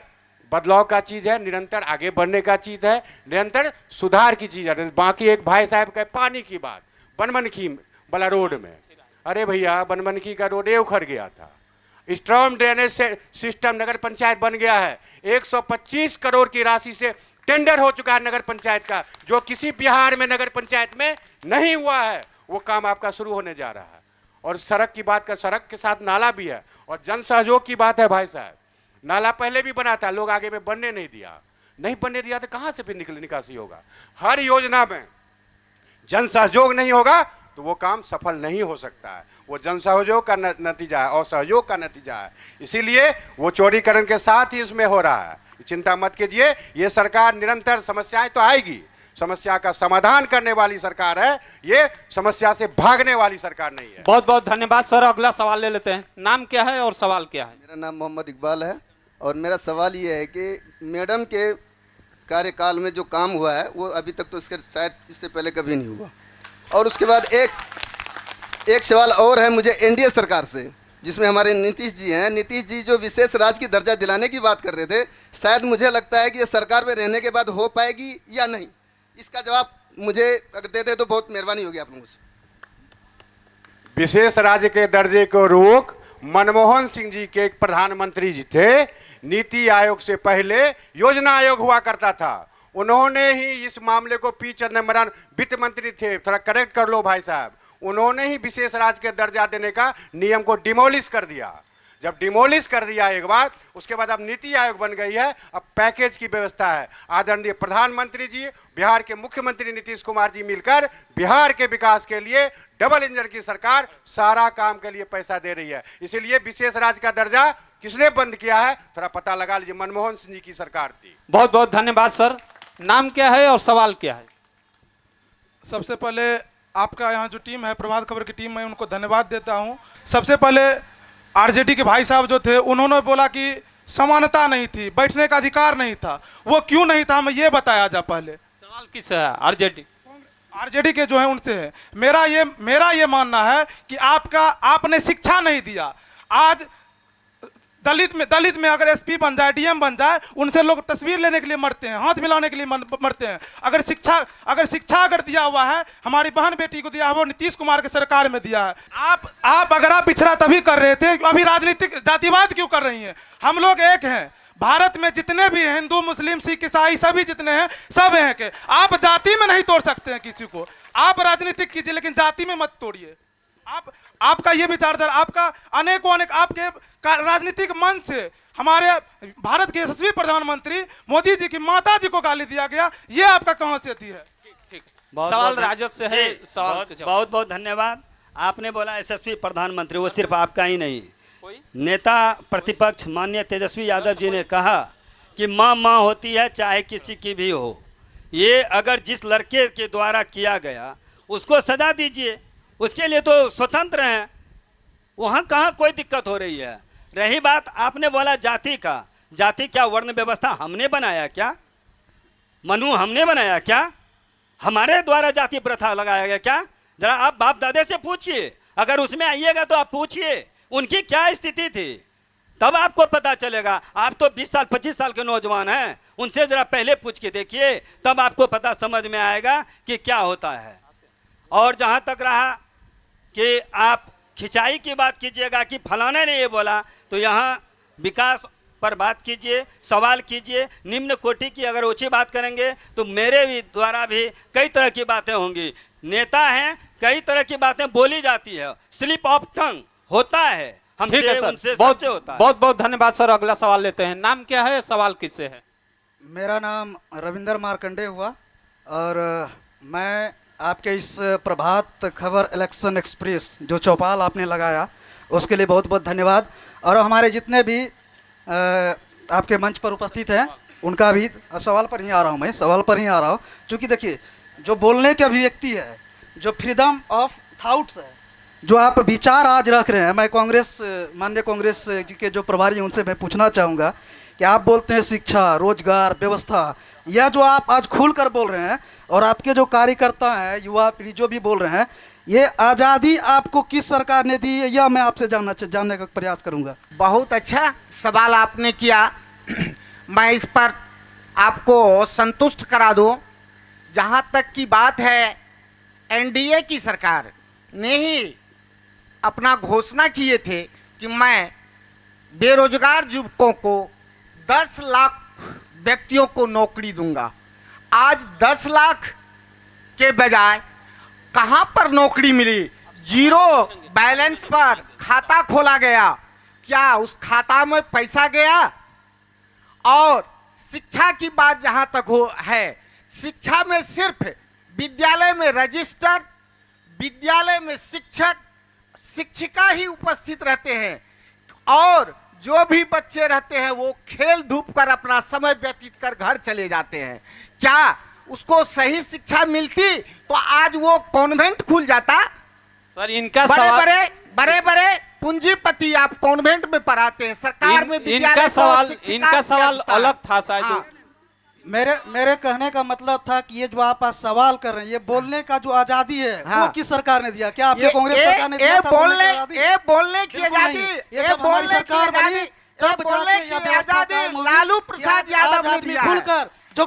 H: बदलाव का चीज़ है, निरंतर आगे बढ़ने का चीज़ है, निरंतर सुधार की चीज़ है। बाकी एक भाई साहब का पानी की बात, बनमनखी वाला रोड में, अरे भैया बनमनखी का रोड ये उखड़ गया था, स्ट्रॉम ड्रेनेज से सिस्टम नगर पंचायत बन गया है, 125 करोड़ की राशि से टेंडर हो चुका है नगर पंचायत का, जो किसी बिहार में नगर पंचायत में नहीं हुआ है। वो काम आपका शुरू होने जा रहा है। और सड़क की बात कर, सड़क के साथ नाला भी है और जन सहयोग की बात है भाई साहब। नाला पहले भी बना था, लोग आगे में बनने नहीं दिया तो कहाँ से फिर निकासी होगा। हर योजना में जन सहयोग नहीं होगा तो वो काम सफल नहीं हो सकता है। वो जन सहयोग का नतीजा है और सहयोग का नतीजा है। इसीलिए वो चौड़ीकरण के साथ ही उसमें हो रहा है। चिंता मत कीजिए, ये सरकार निरंतर समस्याएं तो आएगी, समस्या का समाधान करने वाली सरकार है, ये समस्या से भागने वाली सरकार नहीं है।
D: बहुत बहुत धन्यवाद सर। अगला सवाल ले लेते हैं। नाम क्या है और सवाल क्या है?
O: मेरा नाम मोहम्मद इकबाल है और मेरा सवाल ये है कि मैडम के कार्यकाल में जो काम हुआ है वो अभी तक तो इसके शायद इससे पहले कभी नहीं हुआ। और उसके बाद एक सवाल और है मुझे एनडीए सरकार से, जिसमें हमारे नीतीश जी हैं। नीतीश जी जो विशेष राज्य की दर्जा दिलाने की बात कर रहे थे, शायद मुझे लगता है कि ये सरकार में रहने के बाद हो पाएगी या नहीं, इसका जवाब मुझे अगर दे दे तो बहुत मेहरबानी होगी आप लोगों से।
H: विशेष राज्य के दर्जे को रोक मनमोहन सिंह जी के एक प्रधानमंत्री जी थे। नीति आयोग से पहले योजना आयोग हुआ करता था, उन्होंने ही इस मामले को पी चिदम्बरम वित्त मंत्री थे, थोड़ा करेक्ट कर लो भाई साहब, उन्होंने ही विशेष राज्य के दर्जा देने का नियम को डिमोलिश कर दिया। जब डिमोलिश कर दिया एक बार, उसके बाद अब नीति आयोग बन गई है, अब पैकेज की व्यवस्था है। आदरणीय प्रधानमंत्री जी, बिहार के मुख्यमंत्री नीतीश कुमार जी मिलकर बिहार के विकास के लिए डबल इंजन की सरकार सारा काम के लिए पैसा दे रही है। इसीलिए विशेष राज्य का दर्जा किसने बंद किया है, थोड़ा पता लगा लीजिए, मनमोहन सिंह जी की सरकार थी।
D: बहुत बहुत धन्यवाद सर। नाम क्या है और सवाल क्या है?
C: सबसे पहले आपका यहाँ जो टीम है, प्रभात खबर की टीम, मैं उनको धन्यवाद देता हूँ। सबसे पहले आरजेडी के भाई साहब जो थे, उन्होंने बोला कि समानता नहीं थी, बैठने का अधिकार नहीं था। वो क्यों नहीं था, हमें ये बताया जा पहले।
D: सवाल किससे है?
C: आरजेडी के जो है उनसे है। मेरा ये मानना है कि आपने शिक्षा नहीं दिया। आज दलित में अगर एसपी बन जाए, डीएम बन जाए, उनसे लोग तस्वीर लेने के लिए मरते हैं, हाथ मिलाने के लिए मरते हैं। अगर शिक्षा दिया हुआ है, हमारी बहन बेटी को दिया है, वो नीतीश कुमार के सरकार में दिया है। अगर आप पिछड़ा तभी कर रहे थे, अभी राजनीतिक जातिवाद क्यों कर रही हैं? हम लोग एक हैं। भारत में जितने भी हिंदू, मुस्लिम, सिख, ईसाई सभी जितने हैं, सब हैं के। आप जाति में नहीं तोड़ सकते हैं किसी को। आप राजनीतिक कीजिए लेकिन जाति में मत तोड़िए। आपका ये विचारधारा, आपका अनेक आपके राजनीतिक मन से हमारे भारत के यशस्वी प्रधानमंत्री मोदी जी की माता जी को गाली दिया गया, ये आपका कहां से थी है?
D: ठीक। सवाल राजद से है। सवाल
I: बहुत बहुत धन्यवाद। आपने बोला यशस्वी प्रधानमंत्री, वो सिर्फ आपका ही नहीं, नेता प्रतिपक्ष माननीय तेजस्वी यादव जी ने कहा कि माँ होती है चाहे किसी की भी हो। ये अगर जिस लड़के के द्वारा किया गया उसको सजा दीजिए, उसके लिए तो स्वतंत्र हैं, वहाँ कहाँ कोई दिक्कत हो रही है। रही बात आपने बोला जाति का, जाति क्या वर्ण व्यवस्था हमने बनाया क्या? मनु हमने बनाया क्या? हमारे द्वारा जाति प्रथा लगाया गया क्या? जरा आप बाप दादे से पूछिए, अगर उसमें आइएगा तो आप पूछिए उनकी क्या स्थिति थी, तब आपको पता चलेगा। आप तो 20 साल 25 साल के नौजवान हैं, उनसे जरा पहले पूछ के देखिए, तब आपको पता समझ में आएगा कि क्या होता है। और जहाँ तक रहा कि आप खिंचाई की बात कीजिएगा कि फलाने ने ये बोला, तो यहाँ विकास पर बात कीजिए, सवाल कीजिए। निम्न कोटि की अगर ऊँची बात करेंगे तो मेरे भी द्वारा भी कई तरह की बातें होंगी। नेता हैं, कई तरह की बातें बोली जाती है, स्लिप ऑफ टंग होता है, हमसे उनसे सबसे होता है।
D: बहुत बहुत धन्यवाद सर। अगला सवाल लेते हैं। नाम क्या है, सवाल किससे है?
P: मेरा नाम रविंदर मार्कंडे हुआ और मैं आपके इस प्रभात खबर इलेक्शन एक्सप्रेस जो चौपाल आपने लगाया उसके लिए बहुत बहुत धन्यवाद। और हमारे जितने भी आपके मंच पर उपस्थित हैं उनका भी सवाल पर ही आ रहा हूँ, मैं सवाल पर ही आ रहा हूँ। क्योंकि देखिए, जो बोलने की अभिव्यक्ति है, जो फ्रीडम ऑफ थाट्स है, जो आप विचार आज रख रहे हैं, मैं माननीय कांग्रेस के जो प्रभारी हैं उनसे मैं पूछना चाहूँगा कि आप बोलते हैं शिक्षा, रोजगार, व्यवस्था, यह जो आप आज खुल कर बोल रहे हैं और आपके जो कार्यकर्ता हैं, युवा पीढ़ी जो भी बोल रहे हैं, ये आज़ादी आपको किस सरकार ने दी है, यह मैं आपसे जानने का प्रयास करूंगा।
L: बहुत अच्छा सवाल आपने किया। मैं इस पर आपको संतुष्ट करा दूं। जहां तक की बात है, एनडीए की सरकार ने ही अपना घोषणा किए थे कि मैं बेरोजगार युवकों को 10 लाख व्यक्तियों को नौकरी दूंगा। आज 10 लाख के बजाय कहां पर नौकरी मिली? जीरो बैलेंस पर खाता खोला गया। क्या उस खाता में पैसा गया? और शिक्षा की बात जहां तक है, शिक्षा में सिर्फ विद्यालय में रजिस्टर, विद्यालय में शिक्षक, शिक्षिका ही उपस्थित रहते हैं और जो भी बच्चे रहते हैं वो खेल धूप कर अपना समय व्यतीत कर घर चले जाते हैं। क्या उसको सही शिक्षा मिलती तो आज वो कॉन्वेंट खुल जाता?
D: सर इनका
L: बड़े बड़े पूंजीपति आप कॉन्वेंट में पढ़ाते हैं, सरकार में
D: इनका सवाल अलग था शायद।
L: हाँ।
P: मेरे कहने का मतलब था कि ये जो आप आज सवाल कर रहे हैं, ये बोलने का जो आजादी है वो किस सरकार ने दिया? क्या आपके कांग्रेस सरकार ने दिया था?
L: बोलने की आजादी,
P: हमारी सरकार बनी तब
L: बोलने की आजादी लालू प्रसाद यादव ने दिया।
P: खुलकर जो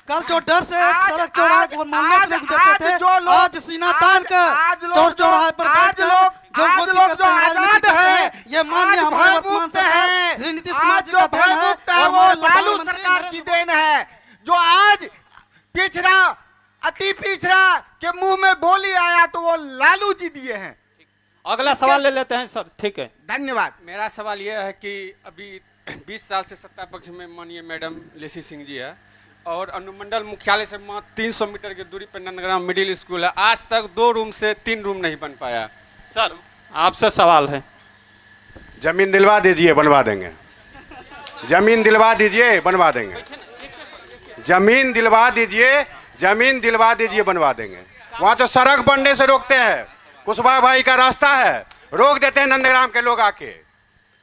P: कल जो डर से सड़क चौराहे और मोहल्ले से गुजरते थे, आज सीना तान कर चौर चौराहे पर बैठ
L: जो आजाद है,
P: ये माननीय हमारे वर्तमान सरकार नीतीश कुमार जी का देन है
L: और वो लालू सरकार की देन है। जो आज पिछड़ा, अति पिछड़ा के मुंह में बोली आया तो वो लालू जी दिए हैं।
D: अगला सवाल ले लेते हैं सर। ठीक है,
L: धन्यवाद।
Q: मेरा सवाल यह है कि अभी 20 साल से सत्ता पक्ष में माननीय मैडम लेसी सिंह जी है और अनुमंडल मुख्यालय से 300 मीटर की दूरी पर नंदग्राम मिडिल स्कूल है। आज तक 2 रूम से 3 रूम नहीं बन पाया।
D: सर आपसे सवाल है।
H: जमीन दिलवा दीजिए, बनवा देंगे। जमीन दिलवा दीजिए, बनवा देंगे। जमीन दिलवा दीजिए, जमीन दिलवा दीजिए, बनवा देंगे। वहाँ तो सड़क बनने से रोकते हैं। कुशवाहा भाई का रास्ता है, रोक देते हैं नंदग्राम के लोग आके।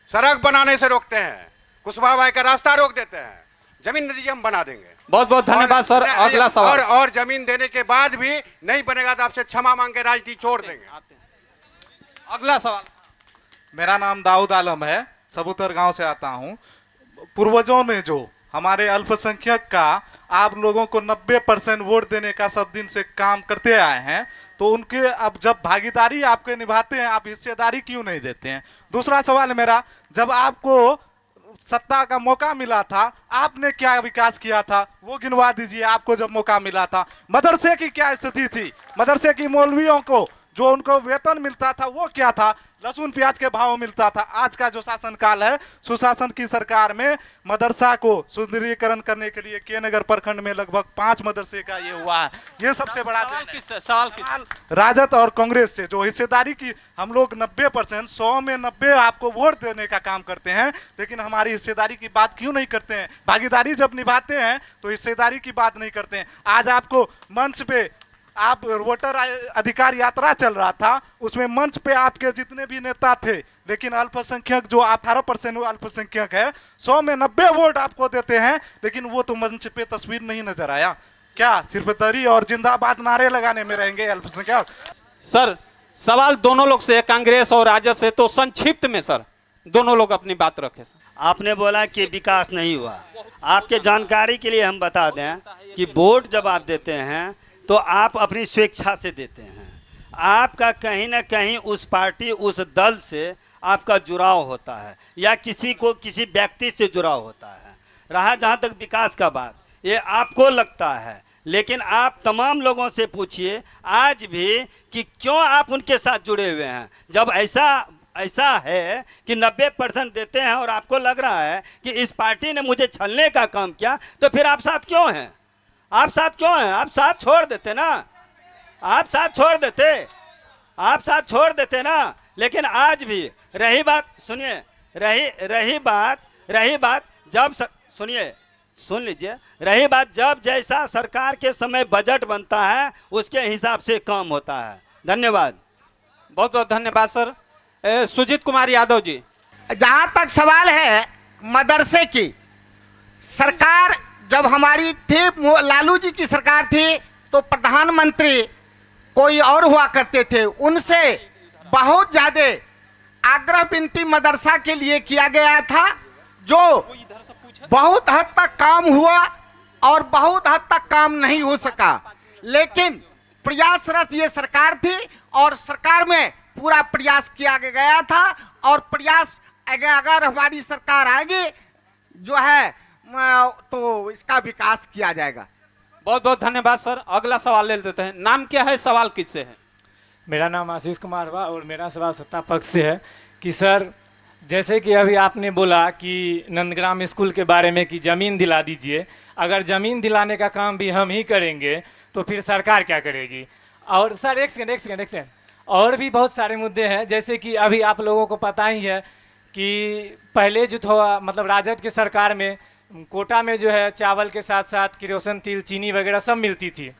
H: सड़क बनाने से रोकते हैं, कुशवाहा भाई का रास्ता रोक देते हैं। जमीन दीजिए, हम बना देंगे।
D: बहुत बहुत धन्यवाद सर। अगला सवाल।
H: और जमीन देने के बाद भी नहीं बनेगा तो आपसे क्षमा मांग के राजनीति छोड़ देंगे।
D: अगला सवाल।
E: मेरा नाम दाऊद आलम है, सबूतर गांव से आता हूं। पूर्वजों ने जो हमारे अल्पसंख्यक का आप लोगों को 90% वोट देने का सब दिन से काम करते आए हैं, तो उनके अब जब भागीदारी आपके निभाते हैं, आप हिस्सेदारी क्यों नहीं देते हैं? दूसरा सवाल मेरा, जब आपको सत्ता का मौका मिला था, आपने क्या विकास किया था वो गिनवा दीजिए। आपको जब मौका मिला था, मदरसे की क्या स्थिति थी? मदरसे की मौलवियों को जो उनको वेतन मिलता था वो क्या था? लहसुन प्याज के भाव मिलता था। आज का जो शासनकाल है, सुशासन की सरकार में मदरसा को सुदृढ़ीकरण करने के लिए के नगर प्रखंड में लगभग 5 मदरसे का ये हुआ है। ये सबसे बड़ा
D: सवाल
E: राजद और कांग्रेस से जो हिस्सेदारी की हम लोग 90%, 100 में 90 आपको वोट देने का काम करते हैं, लेकिन हमारी हिस्सेदारी की बात क्यों नहीं करते हैं? भागीदारी जब निभाते हैं तो हिस्सेदारी की बात नहीं करते हैं। आज आपको मंच पे आप वोटर अधिकार यात्रा चल रहा था, उसमें मंच पे आपके जितने भी नेता थे, लेकिन अल्पसंख्यक जो 18% अल्पसंख्यक है, 100 में 90 वोट आपको देते हैं, लेकिन वो तो मंच पे तस्वीर नहीं नजर आया। क्या सिर्फ दरी और जिंदाबाद नारे लगाने में रहेंगे अल्पसंख्यक?
D: सर सवाल दोनों लोग से, कांग्रेस और राजद से, तो संक्षिप्त में सर दोनों लोग अपनी बात रखें।
I: आपने बोला कि विकास नहीं हुआ। आपके जानकारी के लिए हम बता दें कि वोट जब आप देते हैं तो आप अपनी स्वेच्छा से देते हैं। आपका कहीं ना कहीं उस पार्टी, उस दल से आपका जुड़ाव होता है या किसी व्यक्ति से जुड़ाव होता है। रहा जहाँ तक विकास का बात, ये आपको लगता है, लेकिन आप तमाम लोगों से पूछिए आज भी कि क्यों आप उनके साथ जुड़े हुए हैं। जब ऐसा है कि 90% देते हैं और आपको लग रहा है कि इस पार्टी ने मुझे छलने का काम किया, तो फिर आप साथ क्यों हैं? आप साथ क्यों हैं? आप साथ छोड़ देते ना, आप साथ छोड़ देते ना। लेकिन आज भी रही बात, सुनिए, रही बात जब सुन लीजिए, रही बात जब जैसा सरकार के समय बजट बनता है उसके हिसाब से काम होता है। धन्यवाद।
D: बहुत बहुत धन्यवाद सर। सुजीत कुमार यादव जी।
L: जहाँ तक सवाल है मदरसे की, सरकार जब हमारी थी, लालू जी की सरकार थी, तो प्रधानमंत्री कोई और हुआ करते थे, उनसे बहुत ज़्यादा आग्रह विनती मदरसा के लिए किया गया था, जो बहुत हद तक काम हुआ और बहुत हद तक काम नहीं हो सका। लेकिन प्रयासरत ये सरकार थी और सरकार में पूरा प्रयास किया गया था और प्रयास अगर हमारी सरकार आएगी जो है तो इसका विकास किया जाएगा।
D: बहुत बहुत धन्यवाद सर। अगला सवाल ले लेते हैं। नाम क्या है, सवाल किससे है?
F: मेरा नाम आशीष कुमार हुआ और मेरा सवाल सत्ता पक्ष से है कि सर, जैसे कि अभी आपने बोला कि नंदग्राम स्कूल के बारे में कि ज़मीन दिला दीजिए, अगर ज़मीन दिलाने का काम भी हम ही करेंगे तो फिर सरकार क्या करेगी? और सर एक सेकंड, और भी बहुत सारे मुद्दे हैं, जैसे कि अभी आप लोगों को पता ही है कि पहले जो था मतलब राजद के सरकार में कोटा में जो है चावल के साथ साथ किरोसिन, तेल, चीनी वगैरह सब मिलती थी,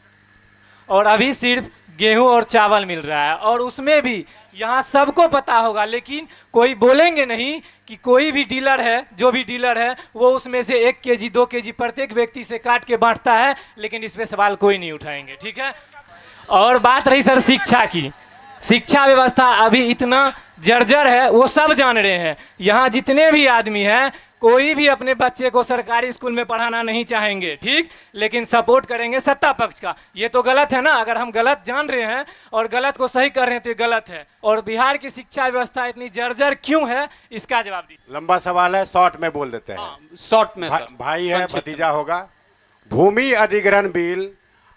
F: और अभी सिर्फ गेहूं और चावल मिल रहा है। और उसमें भी यहाँ सबको पता होगा, लेकिन कोई बोलेंगे नहीं कि कोई भी डीलर है, जो भी डीलर है वो उसमें से 1 केजी 2 केजी प्रत्येक व्यक्ति से काट के बांटता है, लेकिन इस पे सवाल कोई नहीं उठाएंगे, ठीक है। और बात रही सर शिक्षा की, शिक्षा व्यवस्था अभी इतना जर्जर है, वो सब जान रहे हैं। यहाँ जितने भी आदमी हैं, कोई भी अपने बच्चे को सरकारी स्कूल में पढ़ाना नहीं चाहेंगे, ठीक, लेकिन सपोर्ट करेंगे सत्ता पक्ष का। ये तो गलत है ना, अगर हम गलत जान रहे हैं और गलत को सही कर रहे हैं तो ये गलत है। और बिहार की शिक्षा व्यवस्था इतनी जर्जर क्यों है, इसका जवाब दीजिए।
H: लंबा सवाल है, शॉर्ट में बोल देते हैं।
D: शॉर्ट में सर।
H: भाई है, भतीजा होगा। भूमि अधिग्रहण बिल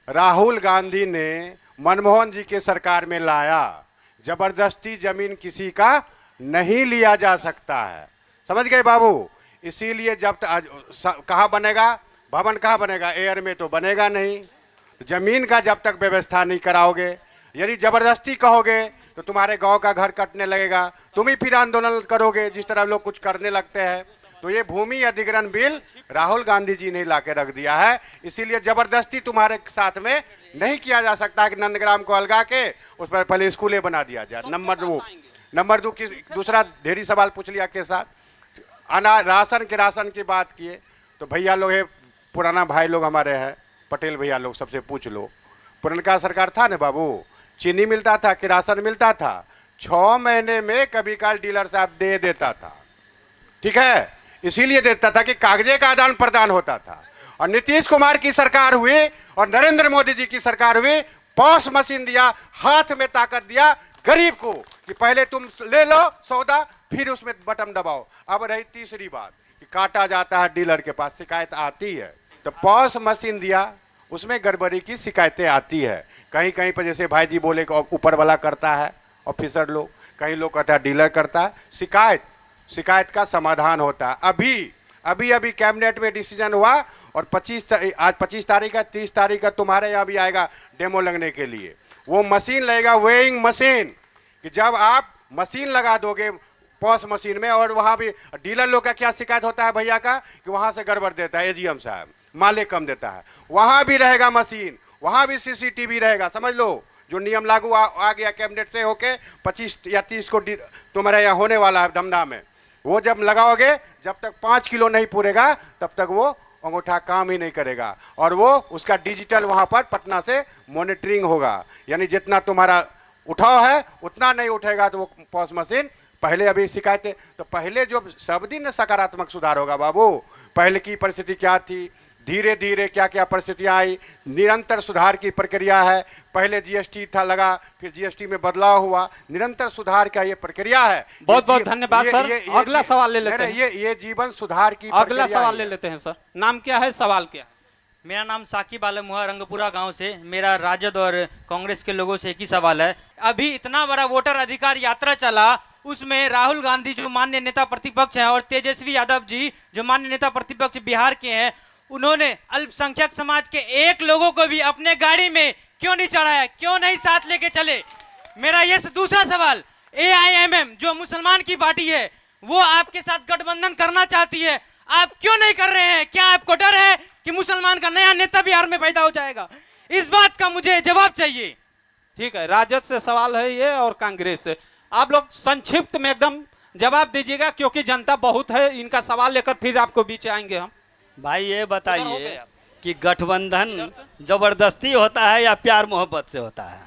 H: राहुल गांधी ने मनमोहन जी के सरकार में लाया। जबरदस्ती जमीन किसी का नहीं लिया जा सकता है, समझ गए बाबू। इसीलिए जब कहाँ बनेगा भवन, कहाँ बनेगा, एयर में तो बनेगा नहीं। जमीन का जब तक व्यवस्था नहीं कराओगे, यदि जबरदस्ती कहोगे तो तुम्हारे गांव का घर कटने लगेगा, तुम ही फिर आंदोलन करोगे जिस तरह लोग कुछ करने लगते हैं। तो ये भूमि अधिग्रहण बिल राहुल गांधी जी ने ला के रख दिया है, इसीलिए जबरदस्ती तुम्हारे साथ में नहीं किया जा सकता कि नंदग्राम को अलगा के उस पर पहले स्कूलें बना दिया जाए। नंबर 2 दूसरा ढेरी सवाल पूछ लिया के साथ राशन की बात किए तो भैया लोग है, पुराना भाई लोग हमारे हैं, पटेल भैया लोग, सबसे पूछ लो। पुरनका सरकार था ना बाबू, चीनी मिलता था कि राशन मिलता था, 6 महीने में कभी काल डीलर साहब दे देता था, ठीक है। इसीलिए देता था कि कागजे का आदान प्रदान होता था। और नीतीश कुमार की सरकार हुई और नरेंद्र मोदी जी की सरकार हुई, पॉस मशीन दिया, हाथ में ताकत दिया गरीब को कि पहले तुम ले लो सौदा, फिर उसमें बटन दबाओ। अब रही तीसरी बात कि काटा जाता है, डीलर के पास शिकायत आती है, तो पॉस मशीन दिया, उसमें गड़बड़ी की शिकायतें आती है। कहीं कहीं पर जैसे भाई जी बोले कि ऊपर वाला करता है ऑफिसर लोग, कहीं लोग कहता है डीलर करता है। शिकायत का समाधान होता है। अभी कैबिनेट में डिसीजन हुआ और आज 25 तारीख है, 30 तारीख का तुम्हारे यहाँ भी आएगा डेमो लगने के लिए। वो मशीन लगेगा, वेइंग मशीन, कि जब आप मशीन लगा दोगे पॉस मशीन में, और वहाँ भी डीलर लोग का क्या शिकायत होता है भैया का कि वहाँ से गड़बड़ देता है एजीएम साहब, माले कम देता है, वहाँ भी रहेगा मशीन, वहाँ भी सीसीटीवी रहेगा। समझ लो, जो नियम लागू आ गया कैबिनेट से होके 25 या 30 को तुम्हारे यहाँ होने वाला है धमधा में, वो जब लगाओगे, जब तक 5 किलो नहीं पूरेगा तब तक वो अंगूठा काम ही नहीं करेगा, और वो उसका डिजिटल वहाँ पर पटना से मॉनिटरिंग होगा, यानी जितना तुम्हारा उठाव है उतना नहीं उठेगा तो वो पॉस मशीन। पहले अभी शिकायतें, तो पहले जो सब दिन सकारात्मक सुधार होगा बाबू। पहले की परिस्थिति क्या थी, धीरे धीरे क्या क्या परिस्थितियां आई, निरंतर सुधार की प्रक्रिया है। पहले जीएसटी था लगा, फिर जीएसटी में बदलाव हुआ, निरंतर सुधार का ये प्रक्रिया है।
D: बहुत बहुत धन्यवाद सर। अगला सवाल ले लेते हैं।
H: ये जीवन सुधार की
D: अगला सवाल ले लेते हैं सर। नाम क्या है, सवाल क्या है?
A: मेरा नाम साकिब आलम हुआ, रंगपुरा गांव से। मेरा राजद और कांग्रेस के लोगों से एक ही सवाल है। अभी इतना बड़ा वोटर अधिकार यात्रा चला, उसमें राहुल गांधी जो माननीय नेता प्रतिपक्ष हैं और तेजस्वी यादव जी जो माननीय नेता प्रतिपक्ष बिहार के हैं, उन्होंने अल्पसंख्यक समाज के एक लोगों को भी अपने गाड़ी में क्यों नहीं चढ़ाया, क्यों नहीं साथ लेके चले? मेरा ये दूसरा सवाल, AIMM जो मुसलमान की पार्टी है वो आपके साथ गठबंधन करना चाहती है, आप क्यों नहीं कर रहे हैं? क्या आपको डर है कि मुसलमान का नया नेता बिहार में पैदा हो जाएगा? इस बात का मुझे जवाब चाहिए।
D: ठीक है, राजद से सवाल है ये और कांग्रेस से। आप लोग संक्षिप्त में एकदम जवाब दीजिएगा, क्योंकि जनता बहुत है। इनका सवाल लेकर फिर आपको बीच आएंगे हम।
I: भाई ये बताइए कि गठबंधन जबरदस्ती होता है या प्यार मोहब्बत से होता है?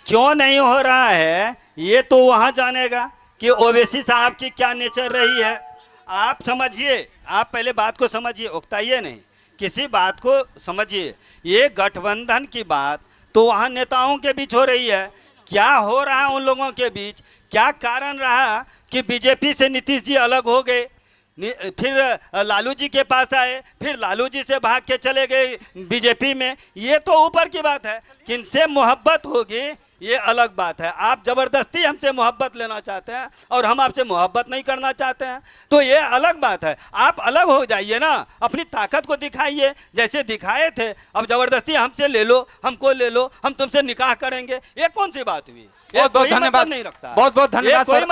R: क्यों नहीं हो रहा है ये तो वहाँ जानेगा कि ओवैसी साहब की क्या नेचर रही है। आप समझिए, आप पहले बात को समझिए, उकताइए नहीं, किसी बात को समझिए। ये गठबंधन की बात तो वहाँ नेताओं के बीच हो रही है, क्या हो रहा है उन लोगों के बीच, क्या कारण रहा कि बीजेपी से नीतीश जी अलग हो गए, फिर लालू जी के पास आए, फिर लालू जी से भाग के चले गए बीजेपी में। ये तो ऊपर की बात है, किनसे मोहब्बत होगी ये अलग बात है। आप ज़बरदस्ती हमसे मोहब्बत लेना चाहते हैं और हम आपसे मोहब्बत नहीं करना चाहते हैं, तो ये अलग बात है। आप अलग हो जाइए ना, अपनी ताकत को दिखाइए जैसे दिखाए थे। अब ज़बरदस्ती हमसे ले लो, हमको ले लो, हम तुमसे निकाह करेंगे, ये कौन सी बात हुई?
S: बहुत बहुत धन्यवाद,
R: नहीं रखता,
S: बहुत बहुत धन्यवाद सर।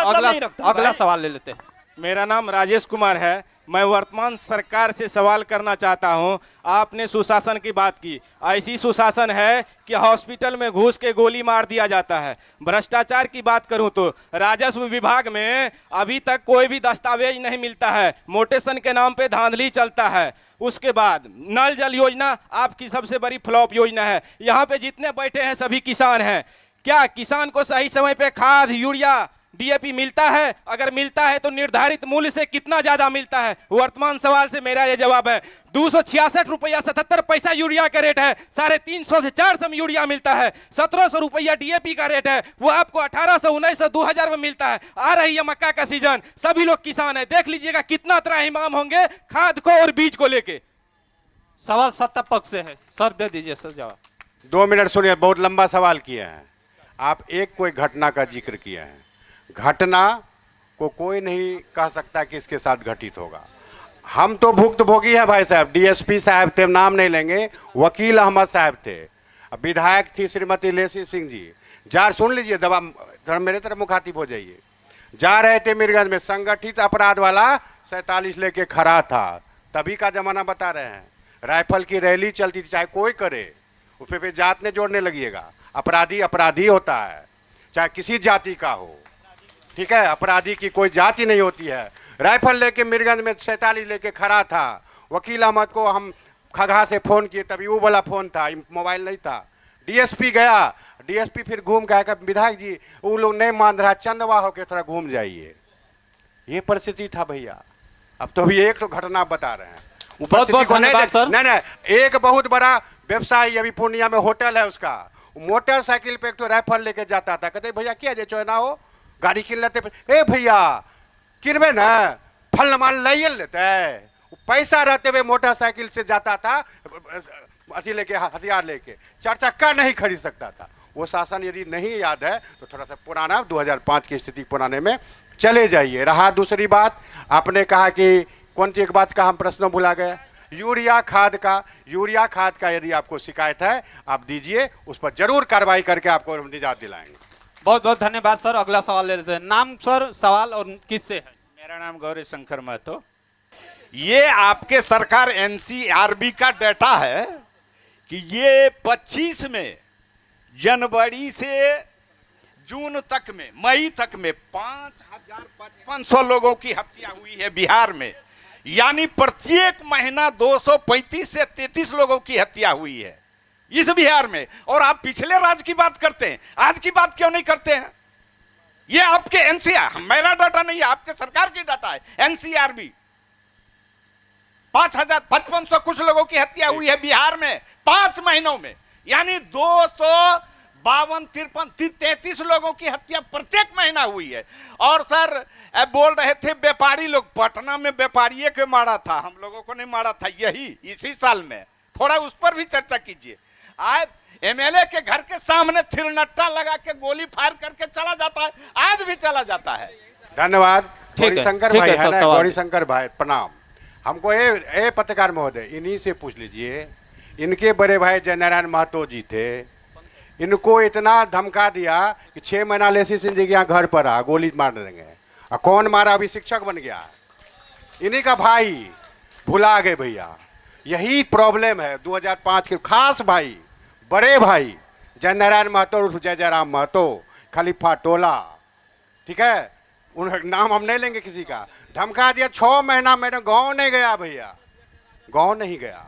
R: अगला
S: सवाल ले लेते हैं। मेरा नाम राजेश कुमार है। मैं वर्तमान सरकार से सवाल करना चाहता हूं। आपने सुशासन की बात की, ऐसी सुशासन है कि हॉस्पिटल में घुस के गोली मार दिया जाता है। भ्रष्टाचार की बात करूं तो राजस्व विभाग में अभी तक कोई भी दस्तावेज नहीं मिलता है, मोटेशन के नाम पे धांधली चलता है। उसके बाद नल जल योजना आपकी सबसे बड़ी फ्लॉप योजना है। यहाँ पे जितने बैठे हैं सभी किसान हैं। क्या किसान को सही समय पे खाद, यूरिया, डीएपी मिलता है? अगर मिलता है तो निर्धारित मूल्य से कितना ज्यादा मिलता है? वर्तमान सवाल से मेरा ये जवाब है 266 रुपया 77 पैसा यूरिया का रेट है। 350 से 400 में यूरिया मिलता है। 1700 रुपया डीएपी का रेट है, वो आपको 1800, 1900, 2000 में मिलता है। आ रही है मक्का का सीजन, सभी लोग किसान है, देख लीजिएगा कितना त्राहिमाम होंगे खाद को और बीज को लेके।
D: सवाल सत्ता पक्ष से है, सर दे दीजिए सर जवाब।
H: 2 मिनट सुनिए, बहुत लंबा सवाल किए हैं आप। एक कोई घटना का जिक्र किए हैं, घटना को कोई नहीं कह सकता कि इसके साथ घटित होगा। हम तो भुक्तभोगी हैं भाई साहब। डीएसपी साहब थे, नाम नहीं लेंगे, वकील अहमद साहब थे, विधायक थी श्रीमती लेसी सिंह जी। जार सुन लीजिए, दबा मेरे तरफ मुखातिब हो जाइए। जा रहे थे मीरगंज में, संगठित अपराध वाला 47 लेके खड़ा था, तभी का जमाना बता रहे हैं। राइफल की रैली चलती थी, चाहे कोई करे, उस पे जात ने जोड़ने लगिएगा। अपराधी अपराधी होता है, चाहे किसी जाति का हो, ठीक है। अपराधी की कोई जाति नहीं होती है। राइफल लेके मीरगंज में 47 लेके खड़ा था। वकील अहमद को हम खगहा से फ़ोन किए, तभी वो वाला फ़ोन था, मोबाइल नहीं था। डीएसपी गया, डीएसपी फिर घूम गया, विधायक जी वो लोग नहीं मान रहा, चंदवा होकर थोड़ा घूम जाइए। ये परिस्थिति था भैया। अब तो अभी एक तो घटना बता रहे हैं।
D: बहुत बहुत धन्यवाद सर।
H: नहीं, एक बहुत बड़ा व्यवसायी अभी पूर्णिया में होटल है उसका, मोटरसाइकिल पे एक तो राइफल लेके जाता था। कहते भैया क्या जे चोना हो, गाड़ी किन लेते, ए भैया किनबे ना फल माल लाइए लेते। पैसा रहते हुए मोटरसाइकिल से जाता था, अथी लेके, हथियार लेके, 4 चक्का नहीं खरीद सकता था। वो शासन यदि नहीं याद है तो थोड़ा सा पुराना 2005 की स्थिति पुराने में चले जाइए। रहा दूसरी बात, आपने कहा कि कौन सी एक बात का हम प्रश्न भुला गए, यूरिया खाद का। यूरिया खाद का यदि आपको शिकायत है आप दीजिए, उस पर जरूर कार्रवाई करके आपको निजात दिलाएंगे।
D: बहुत बहुत धन्यवाद सर। अगला सवाल ले लेते हैं। नाम सर, सवाल और किससे है?
B: मेरा नाम गौरी शंकर महतो। ये आपके सरकार एनसीआरबी का डाटा है कि ये 25 में, जनवरी से जून तक में, मई तक में 5500 लोगों की हत्या हुई है बिहार में। यानी प्रत्येक महीना 235 से 33 लोगों की हत्या हुई है इस बिहार में। और आप पिछले राज्य की बात करते हैं, आज की बात क्यों नहीं करते हैं? ये आपके एनसीआर, मेरा डाटा नहीं है, आपके सरकार की डाटा है। एनसीआरबी 5500 कुछ लोगों की हत्या हुई है बिहार में 5 महीनों में। यानी 252-53 लोगों की हत्या प्रत्येक महीना हुई है। और सर बोल रहे थे व्यापारी लोग, पटना में व्यापारी के मारा था, हम लोगों को नहीं मारा था, यही इसी साल में। थोड़ा उस पर भी चर्चा कीजिए। आज एमएलए के घर के सामने थिरनट्टा लगा के गोली फायर करके चला जाता है, आज भी चला जाता है।
H: धन्यवाद। गौरीशंकर भाई है ना, गौरीशंकर भाई प्रणाम। हमको ए पत्रकार महोदय, इन्हीं से पूछ लीजिए, इनके बड़े भाई जयनारायण महतो जी थे, इनको इतना धमका दिया कि 6 महीना लेसी सिंह जी के यहाँ घर पर आ, गोली मार देंगे। और कौन मारा? अभी शिक्षक बन गया, इन्हीं का भाई। भुला गए भैया, यही प्रॉब्लम है। 2005 के खास भाई, बड़े भाई जयनारायण महतो उर्फ जय जयराम महतो, खलीफा टोला, ठीक है, उन नाम हम नहीं लेंगे किसी का। धमका दिया 6 महीना मैंने गांव नहीं गया भैया, गांव नहीं गया,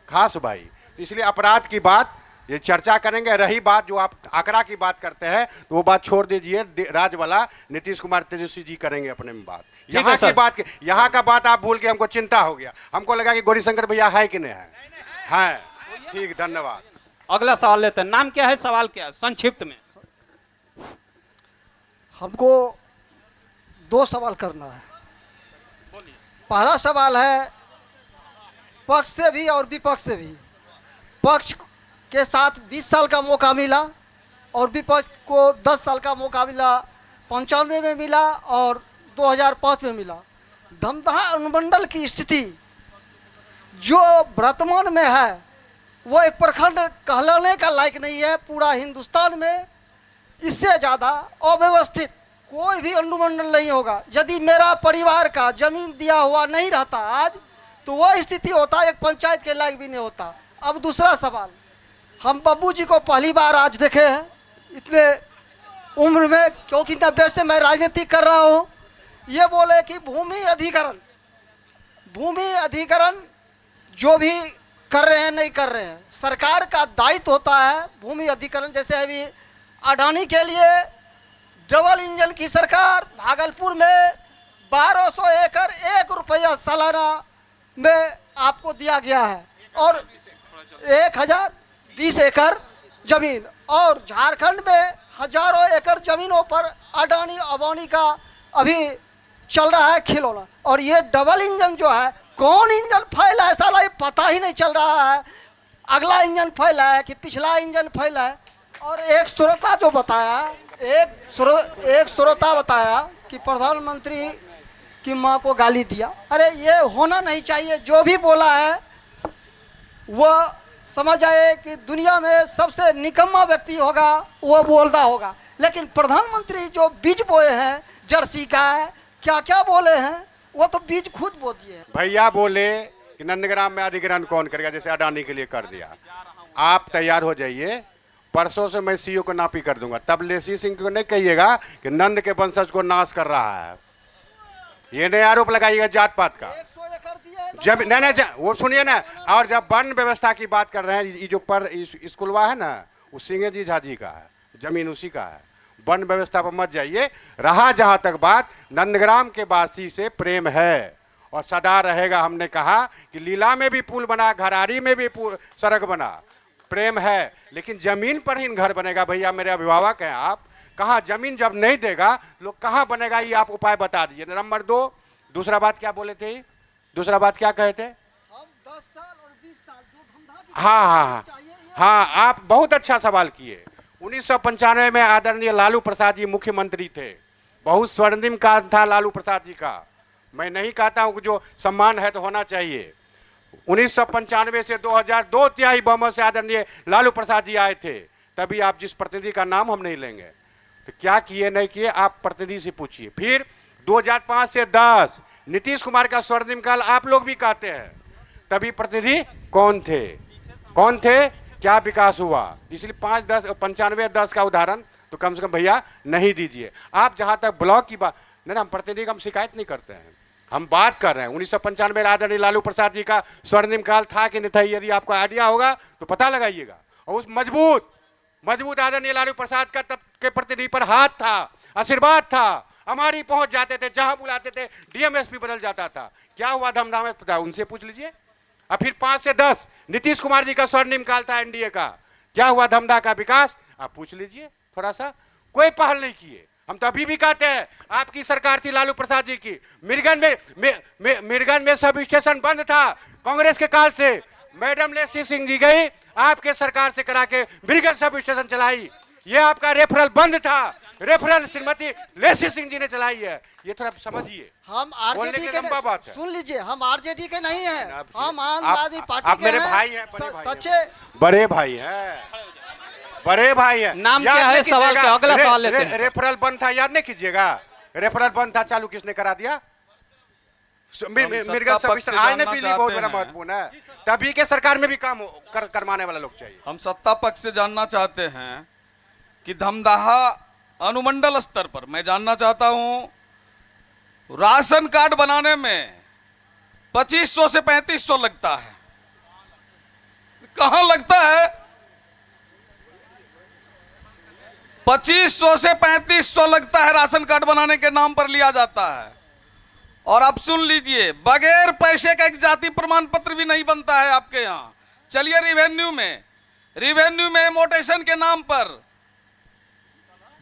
H: खास भाई। इसलिए अपराध की बात ये चर्चा करेंगे। रही बात जो आप आंकड़ा की बात करते हैं तो वो बात छोड़ दीजिए, राज वाला नीतीश कुमार तेजस्वी जी करेंगे अपने में बात। यहाँ की बात, यहाँ का बात आप भूल के हमको चिंता हो गया, हमको लगा कि गौरीशंकर भैया है कि नहीं है। ठीक, धन्यवाद।
D: अगला सवाल लेते हैं। नाम क्या है, सवाल क्या है, संक्षिप्त में?
T: हमको 2 सवाल करना है। पहला सवाल है, पक्ष से भी और विपक्ष से भी। पक्ष के साथ 20 साल का मौका मिला और विपक्ष को 10 साल का मौका मिला। 95 में मिला और 2005 में मिला। धमदाहा अनुमंडल की स्थिति जो वर्तमान में है वो एक प्रखंड कहलाने का लायक नहीं है पूरा हिंदुस्तान में। इससे ज़्यादा अव्यवस्थित कोई भी अनुमंडल नहीं होगा। यदि मेरा परिवार का जमीन दिया हुआ नहीं रहता आज, तो वह स्थिति होता, एक पंचायत के लायक भी नहीं होता। अब दूसरा सवाल, हम बब्बू जी को पहली बार आज देखे हैं इतने उम्र में, क्योंकि 90 से मैं राजनीति कर रहा हूँ। ये बोले कि भूमि अधिग्रहण जो भी कर रहे हैं नहीं कर रहे हैं, सरकार का दायित्व होता है भूमि अधिग्रहण। जैसे अभी अडानी के लिए डबल इंजन की सरकार भागलपुर में 1200 एकड़ 1 रुपया सालाना में आपको दिया गया है और 1020 एकड़ जमीन, और झारखंड में हजारों एकड़ जमीनों पर अडानी अबानी का अभी चल रहा है खिलौना। और ये डबल इंजन जो है, कौन इंजन फैला है साला, ये पता ही नहीं चल रहा है। अगला इंजन फैला है कि पिछला इंजन फैला है। और एक श्रोता जो बताया, एक श्रोता बताया कि प्रधानमंत्री की माँ को गाली दिया। अरे ये होना नहीं चाहिए। जो भी बोला है वह समझ आए कि दुनिया में सबसे निकम्मा व्यक्ति होगा वो बोलता होगा, लेकिन प्रधानमंत्री जो बीज बोए हैं जर्सी गाय क्या क्या बोले हैं, वो तो बीज खुद बो दिए हैं।
H: भैया बोले कि नंदग्राम में अधिग्रहण कौन करेगा, जैसे अडानी के लिए कर दिया। आप तैयार हो जाइए, परसों से मैं सीओ को नापी कर दूंगा। तब लेसी सिंह को नहीं कहिएगा कि नंद के वंशज को नाश कर रहा है। ये नहीं आरोप लगाइएगा जात पात का। जब नहीं वो सुनिए ना। और जब वन व्यवस्था की बात कर रहे हैं, ये जो पर स्कूलवा है ना, वो सिंह जी झा जी का है, जमीन उसी का है। वन व्यवस्था पर मत जाइए। रहा जहां तक बात, नंदग्राम के वासी से प्रेम है और सदा रहेगा। हमने कहा कि लीला में भी पुल बना, घरारी में भी सड़क बना, प्रेम है। लेकिन जमीन पर ही घर बनेगा। भैया मेरे अभिभावक हैं आप, कहाँ जमीन जब नहीं देगा लोग कहाँ बनेगा, ये आप उपाय बता दीजिए। नंबर 2, दूसरा बात क्या बोले थे, दूसरा बात क्या कहे थे?
T: हम 10 साल और 20 साल जो
H: हाँ, आप बहुत अच्छा सवाल किए। 1995 में आदरणीय लालू प्रसाद जी मुख्यमंत्री थे। बहुत स्वर्णिम काल था लालू प्रसाद जी का। मैं नहीं कहता हूँ कि जो सम्मान है तो होना चाहिए। 1995 से 2000 2 तिहाई बहुमत से आदरणीय लालू प्रसाद जी आए थे। तभी आप जिस प्रतिनिधि का नाम हम नहीं लेंगे, तो क्या किए नहीं किए आप प्रतिनिधि से पूछिए। फिर 2005 से 10 नीतीश कुमार का स्वर्णिम काल आप लोग भी कहते हैं। तभी प्रतिनिधि कौन थे, क्या विकास हुआ। इसलिए 5, 10, 95, 10 का उदाहरण तो कम से कम भैया नहीं दीजिए। आप जहां तक ब्लॉक की बात, नहीं हम प्रतिनिधि का हम शिकायत नहीं करते हैं, हम बात कर रहे हैं। 1995 आदरणीय लालू प्रसाद जी का स्वर्णिम काल था कि नहीं था, यदि आपको आइडिया होगा तो पता लगाइएगा। और उस मजबूत आदरणीय लालू प्रसाद का तब के प्रतिनिधि पर हाथ था, आशीर्वाद था, हमारी पहुंच जाते थे, जहां बुलाते थे डीएमएसपी बदल जाता था। क्या हुआ धमधा में पता, उनसे पूछ लीजिए। और फिर 5 से 10 नीतीश कुमार जी का स्वर्णिम काल था एनडीए का, क्या हुआ धमधा का विकास, आप पूछ लीजिए। थोड़ा सा कोई पहल नहीं किए। हम तो अभी भी कहते हैं आपकी सरकार थी लालू प्रसाद जी की। मीरगंज में सब स्टेशन बंद था कांग्रेस के काल से। मैडम लेसी सिंह जी गई आपके सरकार से करा के मीरगंज सब स्टेशन चलाई। ये आपका रेफरल बंद था, रेफरल श्रीमती लेसी सिंह जी ने चलाई है। ये थोड़ा समझिए।
T: हम आरजेडी के
H: बात है।
T: सुन लीजिए, हम आरजेडी के नहीं हैं, हम आम आदमी पार्टी के
H: मेरे
T: हैं।
H: भाई हैं,
T: सच्चे
H: बड़े भाई हैं।
D: नाम क्या है, सवाल क्या? अगला सवाल लेते हैं।
H: रेफरल बंद था, याद नहीं कीजिएगा। रेफरल बंद था, चालू किसने करा दिया? Mirganj sub station. आज ने बिजली बहुत बड़ा महत्वपूर्ण है। तभी के सरकार में भी काम करवाने वाला लोग चाहिए।
U: हम सत्ता पक्ष से जानना चाहते हैं कि धमदाहा अनुमंडल स्तर पर, मैं जानना चाहता हूं, राशन कार्ड बनाने में 2500 से 3500 लगता है। कहां लगता है? 2500 से 3500 लगता है राशन कार्ड बनाने के नाम पर लिया जाता है। और अब सुन लीजिए, बगैर पैसे का एक जाति प्रमाण पत्र भी नहीं बनता है आपके यहाँ। चलिए रिवेन्यू में मोटेशन के नाम पर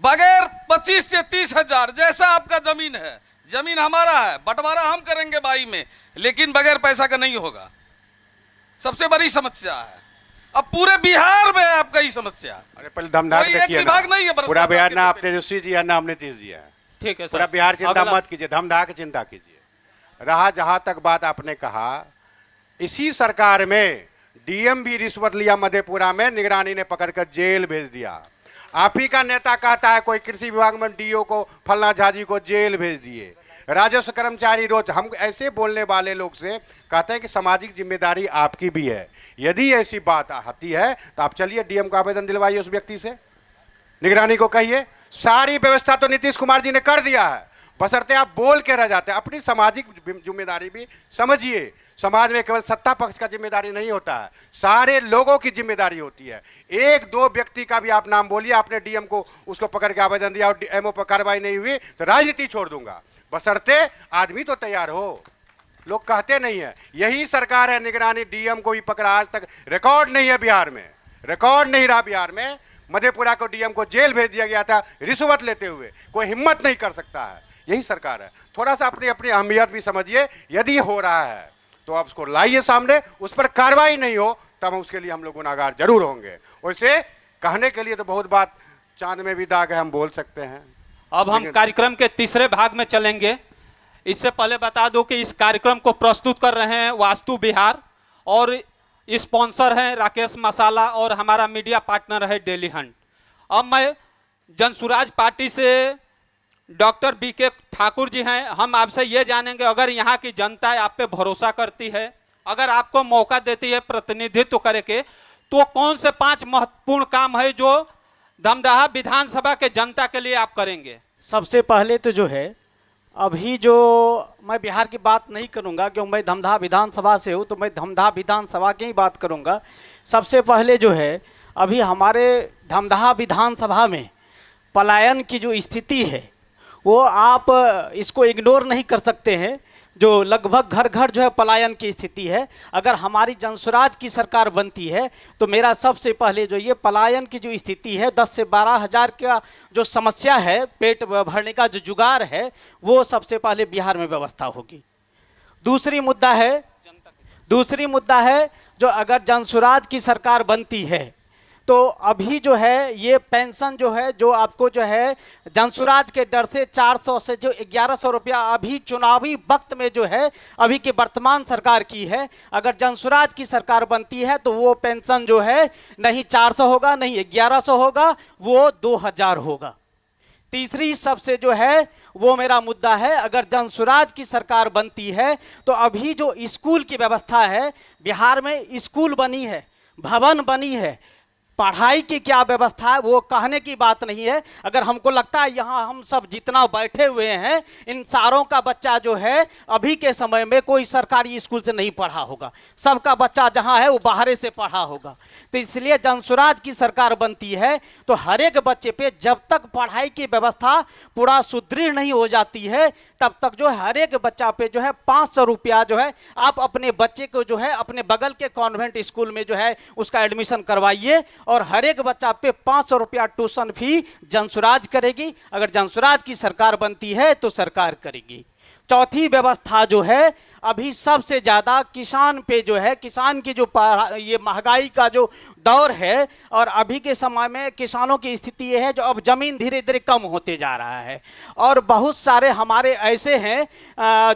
U: बगैर 25 से 30 हजार, जैसा आपका जमीन है, जमीन हमारा है, बंटवारा हम करेंगे बाई में, लेकिन बगैर पैसा का नहीं होगा। सबसे बड़ी समस्या है, अब पूरे बिहार में है आपका ये समस्या।
H: अरे पहले दमदार
U: कोई एक विभाग नहीं है
H: पूरा बिहार, ना आप तेजस्वी जी है ना हमने तेज जी है।
D: ठीक है सर,
H: पूरा बिहार चिंता
D: अगला
H: मत कीजिए, धमधा की चिंता कीजिए। रहा जहां तक बात आपने कहा, इसी सरकार में डीएम भी रिश्वत लिया मधेपुरा में, निगरानी ने पकड़कर जेल भेज दिया। आप ही का नेता कहता है कोई कृषि विभाग में डीओ को फलना झाजी को जेल भेज दिए। राजस्व कर्मचारी रोज हम ऐसे बोलने वाले लोग से कहते हैं कि सामाजिक जिम्मेदारी आपकी भी है। यदि ऐसी बात आती है तो आप चलिए डीएम को आवेदन दिलवाइए उस व्यक्ति से, निगरानी को कहिए। सारी व्यवस्था तो नीतीश कुमार जी ने कर दिया है, बशर्ते आप बोल के रह जाते हैं। अपनी सामाजिक जिम्मेदारी भी समझिए। समाज में केवल सत्ता पक्ष का जिम्मेदारी नहीं होता है, सारे लोगों की जिम्मेदारी होती है। एक दो व्यक्ति का भी आप नाम बोलिए, आपने डीएम को उसको पकड़ के आवेदन दिया और एमओ पर कार्रवाई नहीं हुई तो राजनीति छोड़ दूंगा, बशर्ते आदमी तो तैयार हो। लोग कहते नहीं है, यही सरकार है निगरानी डीएम को भी पकड़ा, आज तक रिकॉर्ड नहीं है बिहार में, रिकॉर्ड नहीं रहा बिहार में। मधेपुरा को डीएम को जेल भेज दिया गया था रिश्वत लेते हुए, कोई हिम्मत नहीं कर सकता है। यही सरकार है। थोड़ा सा अपनी अपनी अहमियत भी समझिए। यदि हो रहा है तो आप उसको लाइए सामने, उस पर कार्रवाई नहीं हो तब उसके लिए हम लोग गुनाहगार जरूर होंगे। वैसे कहने के लिए तो बहुत बात, चांद में भी दाग है, हम बोल सकते हैं।
D: अब हम कार्यक्रम के तीसरे भाग में चलेंगे। इससे पहले बता दूं कि इस कार्यक्रम को प्रस्तुत कर रहे हैं वास्तु बिहार और स्पॉन्सर हैं राकेश मसाला और हमारा मीडिया पार्टनर है डेली हंट। अब मैं जनसुराज पार्टी से डॉक्टर बीके ठाकुर जी हैं, हम आपसे ये जानेंगे, अगर यहाँ की जनता आप पे भरोसा करती है, अगर आपको मौका देती है प्रतिनिधित्व करे के, तो कौन से 5 महत्वपूर्ण काम है जो धमदाहा विधानसभा के जनता के लिए आप करेंगे?
K: सबसे पहले तो जो है, अभी जो मैं बिहार की बात नहीं करूंगा क्योंकि मैं धमदाहा विधानसभा से हूं, तो मैं धमदाहा विधानसभा की ही बात करूंगा। सबसे पहले जो है, अभी हमारे धमदाहा विधानसभा में पलायन की जो स्थिति है वो आप इसको इग्नोर नहीं कर सकते हैं। जो लगभग घर घर जो है पलायन की स्थिति है। अगर हमारी जनसुराज की सरकार बनती है तो मेरा सबसे पहले जो ये पलायन की जो स्थिति है, 10 से 12 हज़ार का जो समस्या है, पेट भरने का जो जुगाड़ है, वो सबसे पहले बिहार में व्यवस्था होगी। दूसरी मुद्दा है जो अगर जनसुराज की सरकार बनती है तो अभी जो है ये पेंशन जो है, जो आपको जो है जनसुराज के डर से 400 से जो 1100 रुपया अभी चुनावी वक्त में जो है अभी की वर्तमान सरकार की है, अगर जनसुराज की सरकार बनती है तो वो पेंशन जो है नहीं 400 होगा, नहीं 1100 होगा, वो 2000 होगा। तीसरी सबसे जो है वो मेरा मुद्दा है, अगर जनसुराज की सरकार बनती है तो अभी जो स्कूल की व्यवस्था है, बिहार में स्कूल बनी है, भवन बनी है, पढ़ाई की क्या व्यवस्था है वो कहने की बात नहीं है। अगर हमको लगता है यहाँ हम सब जितना बैठे हुए हैं, इन सारों का बच्चा जो है अभी के समय में कोई सरकारी स्कूल से नहीं पढ़ा होगा, सबका बच्चा जहाँ है वो बाहर से पढ़ा होगा। तो इसलिए जनसुराज की सरकार बनती है तो हर एक बच्चे पे जब तक पढ़ाई की व्यवस्था पूरा सुदृढ़ नहीं हो जाती है, तब तक जो हर एक बच्चा पे जो है 500 रुपया जो है आप अपने बच्चे को जो है अपने बगल के कॉन्वेंट स्कूल में जो है उसका एडमिशन करवाइए, और हर एक बच्चा पे 500 रुपया ट्यूशन फी जनसुराज करेगी। अगर जनसुराज की सरकार बनती है तो सरकार करेगी। चौथी व्यवस्था जो है, अभी सबसे ज़्यादा किसान पे जो है, किसान की जो ये महंगाई का जो दौर है और अभी के समय में किसानों की स्थिति ये है जो अब ज़मीन धीरे धीरे कम होते जा रहा है, और बहुत सारे हमारे ऐसे हैं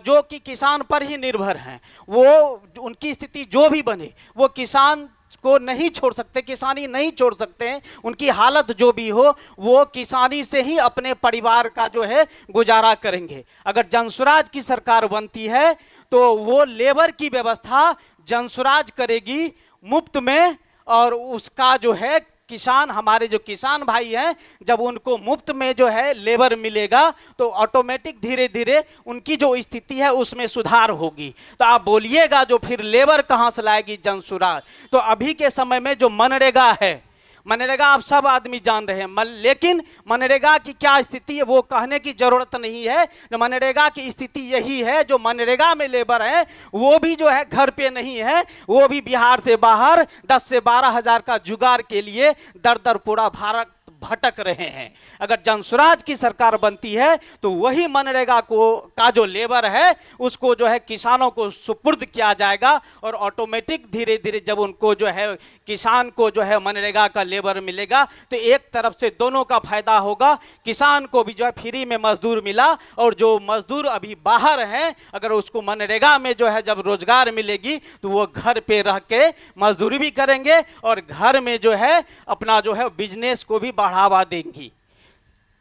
K: जो कि किसान पर ही निर्भर हैं। वो उनकी स्थिति जो भी बने वो किसान को नहीं छोड़ सकते, किसानी नहीं छोड़ सकते हैं। उनकी हालत जो भी हो वो किसानी से ही अपने परिवार का जो है गुजारा करेंगे। अगर जनसुराज की सरकार बनती है तो वो लेबर की व्यवस्था जनसुराज करेगी मुफ्त में, और उसका जो है किसान, हमारे जो किसान भाई हैं, जब उनको मुफ्त में जो है लेबर मिलेगा तो ऑटोमेटिक धीरे धीरे उनकी जो स्थिति है उसमें सुधार होगी। तो आप बोलिएगा जो फिर लेबर कहाँ से लाएगी जनसुराज? तो अभी के समय में जो मनरेगा है, मनरेगा आप सब आदमी जान रहे हैं, लेकिन मनरेगा की क्या स्थिति है वो कहने की जरूरत नहीं है। जो मनरेगा की स्थिति यही है, जो मनरेगा में लेबर है वो भी जो है घर पे नहीं है, वो भी बिहार से बाहर 10 से 12 हजार का जुगाड़ के लिए दर दर पूरा भारत भटक रहे हैं। अगर जनसुराज की सरकार बनती है तो वही मनरेगा का जो लेबर है उसको जो है किसानों को सुपुर्द किया जाएगा और ऑटोमेटिक धीरे धीरे जब उनको जो है किसान को जो है मनरेगा का लेबर मिलेगा तो एक तरफ से दोनों का फायदा होगा। किसान को भी जो है फ्री में मजदूर मिला और जो मजदूर अभी बाहर हैं अगर उसको मनरेगा में जो है जब रोजगार मिलेगी तो वो घर पे रह के मजदूरी भी करेंगे और घर में जो है अपना जो है बिजनेस को भी बढ़ावा देंगी।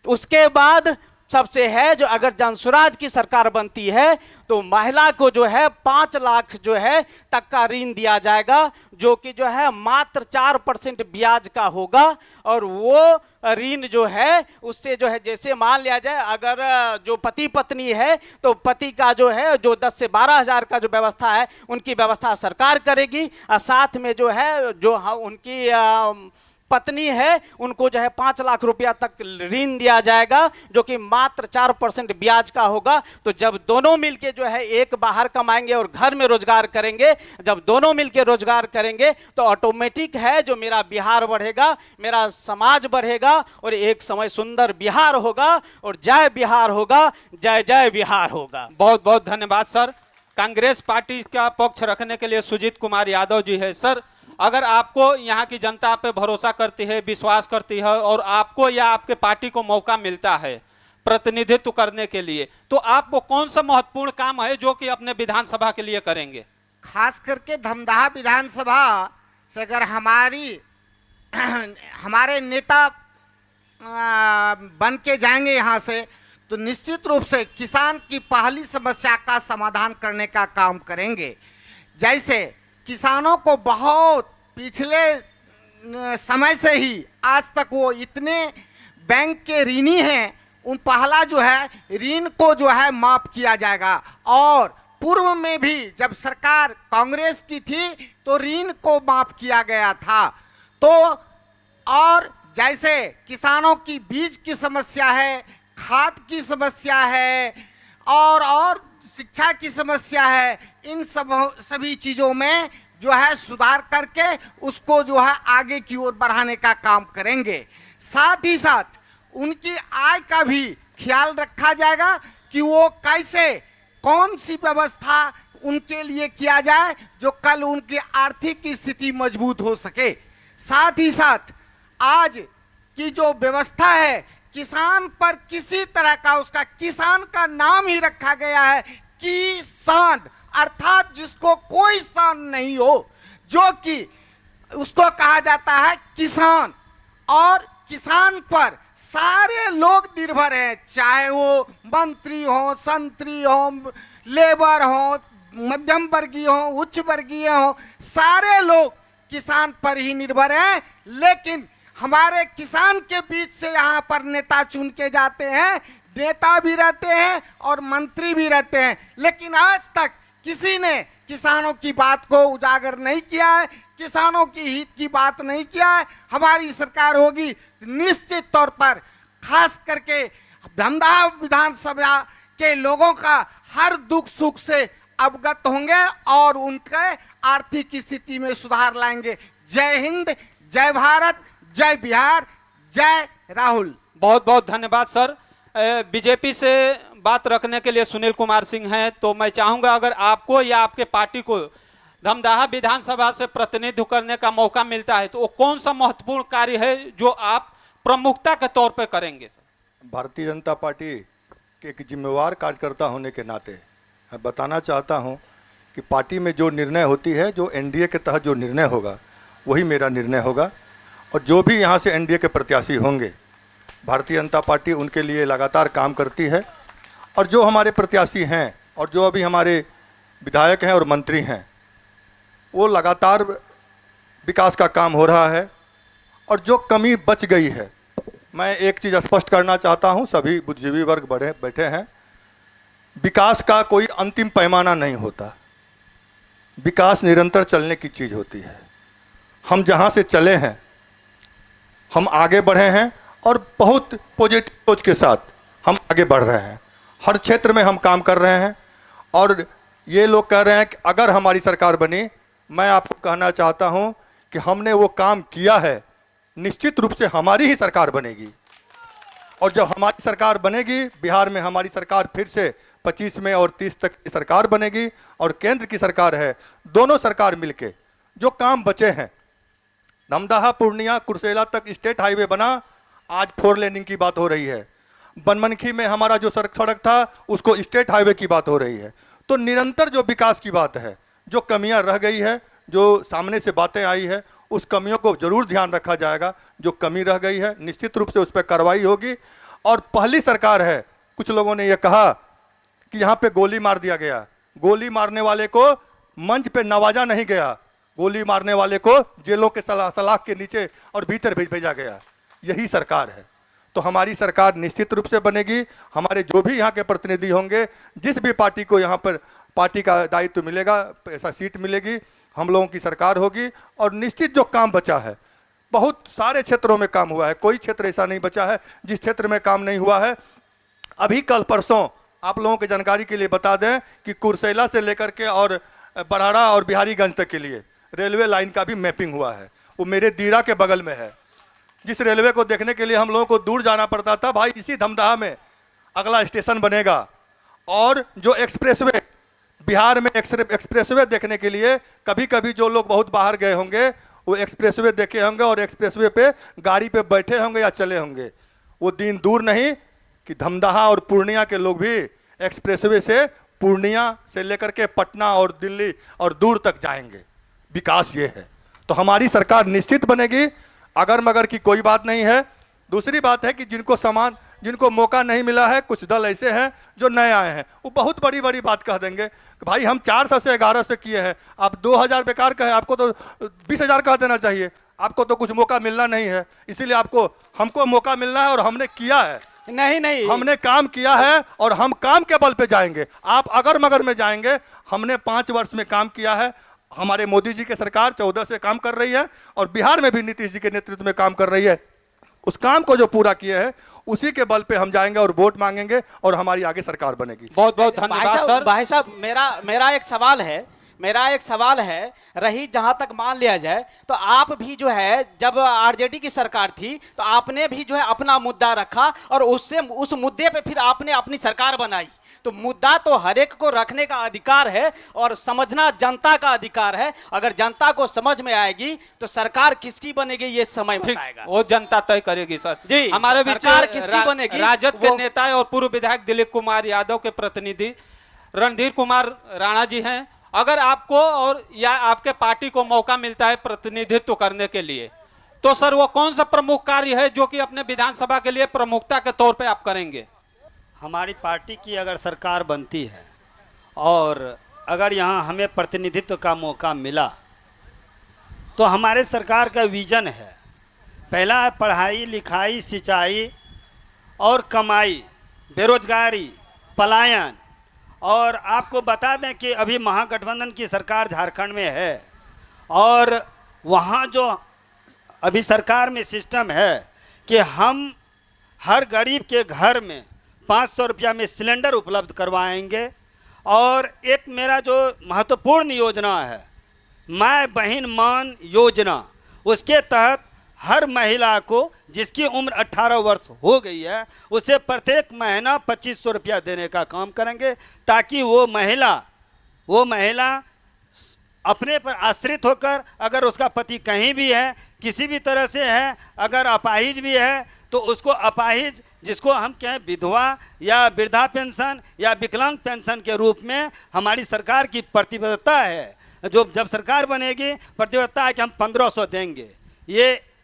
K: उसके बाद सबसे है जो अगर जनसुराज की सरकार बनती है तो महिला को जो है 5 लाख जो है तक का ऋण दिया जाएगा, जो कि जो है मात्र 4% ब्याज का होगा। और वो ऋण जो है उससे जो है जैसे मान लिया जाए अगर जो पति पत्नी है तो पति का जो है जो 10 से 12 हजार का जो व्यवस्था है उनकी व्यवस्था सरकार करेगी और साथ में जो है जो उनकी पत्नी है उनको जो है 5 लाख रुपया तक ऋण दिया जाएगा, जो कि मात्र 4% ब्याज का होगा। तो जब दोनों मिलके जो है एक बाहर कमाएंगे और घर में रोजगार करेंगे, जब दोनों मिलके रोजगार करेंगे तो ऑटोमेटिक है जो मेरा बिहार बढ़ेगा, मेरा समाज बढ़ेगा और एक समय सुंदर बिहार होगा और जय बिहार होगा, जय जय बिहार होगा।
D: बहुत बहुत धन्यवाद सर। कांग्रेस पार्टी का पक्ष रखने के लिए सुजीत कुमार यादव जी है। सर, अगर आपको यहाँ की जनता पे भरोसा करती है, विश्वास करती है और आपको या आपके पार्टी को मौका मिलता है प्रतिनिधित्व करने के लिए, तो आपको कौन सा महत्वपूर्ण काम है जो कि अपने विधानसभा के लिए करेंगे?
L: खास करके धमदाहा विधानसभा से अगर हमारे नेता बन के जाएंगे यहाँ से तो निश्चित रूप से किसान की पहली समस्या का समाधान करने का काम करेंगे। जैसे किसानों को बहुत पिछले समय से ही आज तक वो इतने बैंक के ऋणी हैं, उन पहला जो है ऋण को जो है माफ किया जाएगा। और पूर्व में भी जब सरकार कांग्रेस की थी तो ऋण को माफ किया गया था। तो और जैसे किसानों की बीज की समस्या है, खाद की समस्या है और शिक्षा की समस्या है, इन सभी चीज़ों में जो है सुधार करके उसको जो है आगे की ओर बढ़ाने का काम करेंगे। साथ ही साथ उनकी आय का भी ख्याल रखा जाएगा कि वो कैसे कौन सी व्यवस्था उनके लिए किया जाए जो कल उनकी आर्थिक स्थिति मजबूत हो सके। साथ ही साथ आज की जो व्यवस्था है किसान पर किसी तरह का उसका किसान का नाम ही रखा गया है किसान, अर्थात जिसको कोई शान नहीं हो, जो कि उसको कहा जाता है किसान। और किसान पर सारे लोग निर्भर हैं, चाहे वो मंत्री हो, संतरी हो, लेबर हो, मध्यम वर्गीय हो, उच्च वर्गीय हो, सारे लोग किसान पर ही निर्भर हैं। लेकिन हमारे किसान के बीच से यहाँ पर नेता चुन के जाते हैं, नेता भी रहते हैं और मंत्री भी रहते हैं, लेकिन आज तक किसी ने किसानों की बात को उजागर नहीं किया है, किसानों की हित की बात नहीं किया है। हमारी सरकार होगी निश्चित तौर पर खास करके धमदाहा विधानसभा के लोगों का हर दुख सुख से अवगत होंगे और उनके आर्थिक स्थिति में सुधार लाएंगे। जय हिंद, जय भारत, जय बिहार, जय राहुल।
D: बहुत बहुत धन्यवाद सर। बीजेपी से बात रखने के लिए सुनील कुमार सिंह हैं, तो मैं चाहूंगा अगर आपको या आपके पार्टी को धमदाहा विधानसभा से प्रतिनिधित्व करने का मौका मिलता है तो वो कौन सा महत्वपूर्ण कार्य है जो आप प्रमुखता के तौर पर करेंगे? सर,
J: भारतीय जनता पार्टी के एक जिम्मेवार कार्यकर्ता होने के नाते मैं बताना चाहता हूं कि पार्टी में जो निर्णय होती है, जो एनडीए के तहत जो निर्णय होगा वही मेरा निर्णय होगा। और जो भी यहाँ से एनडीए के प्रत्याशी होंगे, भारतीय जनता पार्टी उनके लिए लगातार काम करती है। और जो हमारे प्रत्याशी हैं और जो अभी हमारे विधायक हैं और मंत्री हैं, वो लगातार विकास का काम हो रहा है। और जो कमी बच गई है, मैं एक चीज़ स्पष्ट करना चाहता हूँ, सभी बुद्धिजीवी वर्ग बैठे हैं, विकास का कोई अंतिम पैमाना नहीं होता, विकास निरंतर चलने की चीज़ होती है। हम जहाँ से चले हैं हम आगे बढ़े हैं और बहुत पॉजिटिव सोच के साथ हम आगे बढ़ रहे हैं। हर क्षेत्र में हम काम कर रहे हैं और ये लोग कह रहे हैं कि अगर हमारी सरकार बनी, मैं आपको कहना चाहता हूं कि हमने वो काम किया है, निश्चित रूप से हमारी ही सरकार बनेगी। और जब हमारी सरकार बनेगी, बिहार में हमारी सरकार फिर से 25 में और 30 तक की सरकार बनेगी और केंद्र की सरकार है। दोनों सरकार मिलके जो काम बचे हैं, धमदाहा पूर्णिया कुर्सेला तक स्टेट हाईवे बना, आज 4 लेनिंग की बात हो रही है। बनमनखी में हमारा जो सड़क था उसको स्टेट हाईवे की बात हो रही है। तो निरंतर जो विकास की बात है, जो कमियां रह गई है, जो सामने से बातें आई है, उस कमियों को जरूर ध्यान रखा जाएगा। जो कमी रह गई है निश्चित रूप से उस पर कार्रवाई होगी। और पहली सरकार है, कुछ लोगों ने यह कहा कि यहाँ पे गोली मार दिया गया। गोली मारने वाले को मंच पे नवाजा नहीं गया, गोली मारने वाले को जेलों के सलाख के नीचे और भीतर भेजा गया। यही सरकार है। तो हमारी सरकार निश्चित रूप से बनेगी। हमारे जो भी यहाँ के प्रतिनिधि होंगे, जिस भी पार्टी को यहाँ पर पार्टी का दायित्व मिलेगा, ऐसा सीट मिलेगी, हम लोगों की सरकार होगी। और निश्चित जो काम बचा है, बहुत सारे क्षेत्रों में काम हुआ है, कोई क्षेत्र ऐसा नहीं बचा है जिस क्षेत्र में काम नहीं हुआ है। अभी कल परसों आप लोगों की जानकारी के लिए बता दें कि कुर्सेला से लेकर के और बड़ाड़ा और बिहारीगंज तक के लिए रेलवे लाइन का भी मैपिंग हुआ है। वो मेरे दीरा के बगल में है। जिस रेलवे को देखने के लिए हम लोगों को दूर जाना पड़ता था, भाई इसी धमदाहा में अगला स्टेशन बनेगा। और जो एक्सप्रेसवे, बिहार में एक्सप्रेसवे देखने के लिए कभी कभी जो लोग बहुत बाहर गए होंगे वो एक्सप्रेसवे देखे होंगे और एक्सप्रेसवे पे गाड़ी पे बैठे होंगे या चले होंगे। वो दिन दूर नहीं कि धमदाहा और पूर्णिया के लोग भी एक्सप्रेसवे से पूर्णिया से लेकर के पटना और दिल्ली और दूर तक जाएंगे। विकास ये है। तो हमारी सरकार निश्चित बनेगी, अगर मगर की कोई बात नहीं है। दूसरी बात है कि जिनको मौका नहीं मिला है, कुछ दल ऐसे हैं जो नए आए हैं, वो बहुत बड़ी बड़ी बात कह देंगे कि भाई हम 400 से 1100 किए हैं, आप 2000 बेकार कहे, आपको तो 20,000 कह देना चाहिए। आपको तो कुछ मौका मिलना नहीं है, इसीलिए हमको मौका मिलना है और हमने किया है।
K: नहीं,
J: हमने काम किया है और हम काम के बल पे जाएंगे। आप अगर मगर में जाएंगे, हमने 5 वर्ष में काम किया है। हमारे मोदी जी की सरकार 14 से काम कर रही है और बिहार में भी नीतीश जी के नेतृत्व में काम कर रही है। उस काम को जो पूरा किया है उसी के बल पे हम जाएंगे और वोट मांगेंगे और हमारी आगे सरकार बनेगी।
K: बहुत बहुत धन्यवाद सर। भाई साहब, मेरा एक सवाल है, रही जहां तक मान लिया जाए तो आप भी जो है, जब आरजेडी की सरकार थी तो आपने भी जो है अपना मुद्दा रखा और उस मुद्दे पे फिर आपने अपनी सरकार बनाई। तो मुद्दा तो हर एक को रखने का अधिकार है और समझना जनता का अधिकार है। अगर जनता को समझ में आएगी तो सरकार किसकी बनेगी ये समय बताएगा।
D: वो जनता तय करेगी सर जी। हमारे बीच
K: सरकार किसकी बनेगी,
D: राजद के नेता और पूर्व विधायक दिलीप कुमार यादव के प्रतिनिधि रणधीर कुमार राणा जी हैं। अगर आपको और या आपके पार्टी को मौका मिलता है प्रतिनिधित्व करने के लिए, तो सर वो कौन सा प्रमुख कार्य है जो कि अपने विधानसभा के लिए प्रमुखता के तौर पे आप करेंगे?
R: हमारी पार्टी की अगर सरकार बनती है और अगर यहाँ हमें प्रतिनिधित्व का मौका मिला तो हमारे सरकार का विजन है, पहला है पढ़ाई लिखाई, सिंचाई और कमाई, बेरोजगारी, पलायन। और आपको बता दें कि अभी महागठबंधन की सरकार झारखंड में है और वहाँ जो अभी सरकार में सिस्टम है कि हम हर गरीब के घर में 500 रुपया में सिलेंडर उपलब्ध करवाएंगे। और एक मेरा जो महत्वपूर्ण योजना है माय बहन मान योजना, उसके तहत हर महिला को जिसकी उम्र 18 वर्ष हो गई है उसे प्रत्येक महीना 2500 रुपया देने का काम करेंगे, ताकि वो महिला अपने पर आश्रित होकर, अगर उसका पति कहीं भी है, किसी भी तरह से है, अगर अपाहिज भी है तो उसको अपाहिज, जिसको हम कहें विधवा या वृद्धा पेंशन या विकलांग पेंशन के रूप में हमारी सरकार की प्रतिबद्धता है। जो जब सरकार बनेगी प्रतिबद्धता है कि हम 1500 देंगे।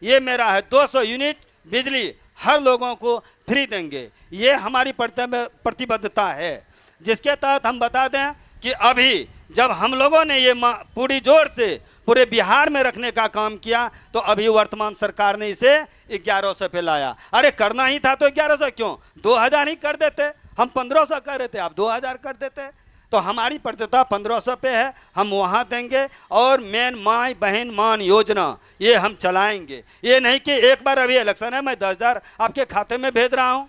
R: ये मेरा है। 200 यूनिट बिजली हर लोगों को फ्री देंगे, ये हमारी प्रतिबद्धता है। जिसके तहत हम बता दें कि अभी जब हम लोगों ने ये पूरी जोर से पूरे बिहार में रखने का काम किया तो अभी वर्तमान सरकार ने इसे 1100 पे लाया। अरे करना ही था तो 1100 क्यों, 2000 ही कर देते। हम 1500 कर रहे थे, आप 2000 कर देते। तो हमारी प्रतिबद्धता 1500 पे है, हम वहाँ देंगे। और मेन माई बहन मान योजना ये हम चलाएंगे। ये नहीं कि एक बार अभी इलेक्शन है मैं 10,000 आपके खाते में भेज रहा हूँ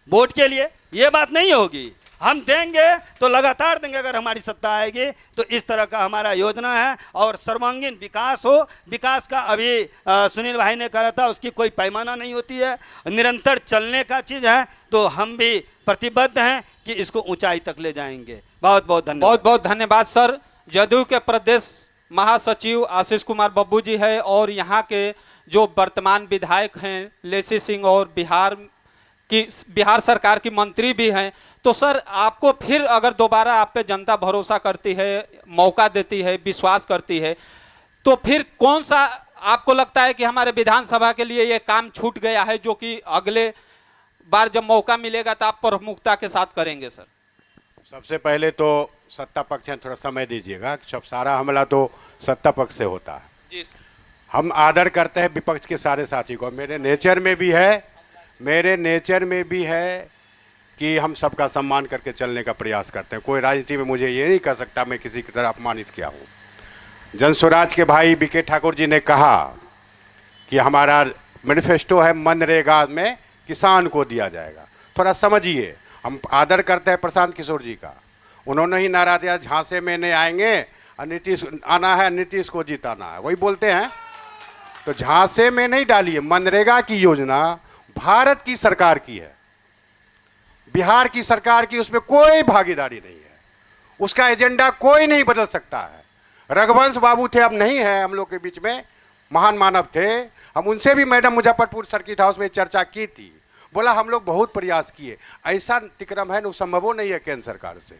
R: वोट के लिए, ये बात नहीं होगी। हम देंगे तो लगातार देंगे। अगर हमारी सत्ता आएगी तो इस तरह का हमारा योजना है। और सर्वांगीण विकास हो, विकास का अभी सुनील भाई ने कहा था उसकी कोई पैमाना नहीं होती है, निरंतर चलने का चीज़ है। तो हम भी प्रतिबद्ध हैं कि इसको ऊंचाई तक ले जाएंगे। बहुत बहुत धन्यवाद।
D: बहुत बहुत धन्यवाद सर। जदयू के प्रदेश महासचिव आशीष कुमार बब्बू जी है और यहाँ के जो वर्तमान विधायक हैं लेसी सिंह और बिहार सरकार की मंत्री भी हैं। तो सर आपको फिर अगर दोबारा आप पे जनता भरोसा करती है, मौका देती है, विश्वास करती है, तो फिर कौन सा आपको लगता है कि हमारे विधानसभा के लिए ये काम छूट गया है जो कि अगले बार जब मौका मिलेगा तो आप प्रमुखता के साथ करेंगे सर?
H: सबसे पहले तो सत्ता पक्ष में थोड़ा समय दीजिएगा। सब सारा हमला तो सत्ता पक्ष से होता है
D: जी सर।
H: हम आदर करते हैं विपक्ष के सारे साथी को। मेरे नेचर में भी है कि हम सबका सम्मान करके चलने का प्रयास करते हैं। कोई राजनीति में मुझे ये नहीं कह सकता मैं किसी की तरह अपमानित किया हूँ। जन स्वराज के भाई बीके ठाकुर जी ने कहा कि हमारा मैनिफेस्टो है मनरेगा में किसान को दिया जाएगा। थोड़ा समझिए, हम आदर करते हैं प्रशांत किशोर जी का। उन्होंने ही नारा दिया झांसे में नहीं आएंगे और नीतीश आना है, नीतीश को जिताना है, वही बोलते हैं। तो झांसे में नहीं डालिए। मनरेगा की योजना भारत की सरकार की है, बिहार की सरकार की उसमें कोई भागीदारी नहीं है। उसका एजेंडा कोई नहीं बदल सकता है। रघुवंश बाबू थे, अब नहीं है हम लोग के बीच में, महान मानव थे। हम उनसे भी मैडम मुजफ्फरपुर सर्किट हाउस में चर्चा की थी। बोला हम लोग बहुत प्रयास किए, ऐसा तिक्रम है, संभव नहीं है केंद्र सरकार से।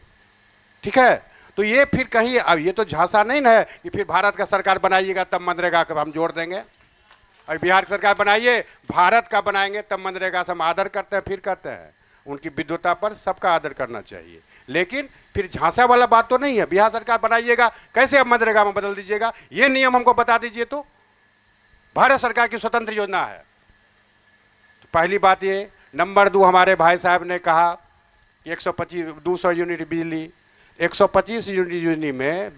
H: ठीक है, तो ये फिर कहीं अब ये तो झांसा नहीं ना है कि फिर भारत का सरकार बनाइएगा तब मनरेगा का हम जोड़ देंगे। और बिहार की सरकार बनाइए, भारत का बनाएंगे तब मनरेगा से हम आदर करते हैं। फिर कहते हैं उनकी विद्वता पर सबका आदर करना चाहिए, लेकिन फिर झांसा वाला बात तो नहीं है। बिहार सरकार बनाइएगा, कैसे अब मनरेगा में बदल दीजिएगा, ये नियम हमको बता दीजिए। तो भारत सरकार की स्वतंत्र योजना है। तो पहली बात ये। नंबर 2, हमारे भाई साहब ने कहा कि 200 यूनिट बिजली, 125 यूनिट बिजली में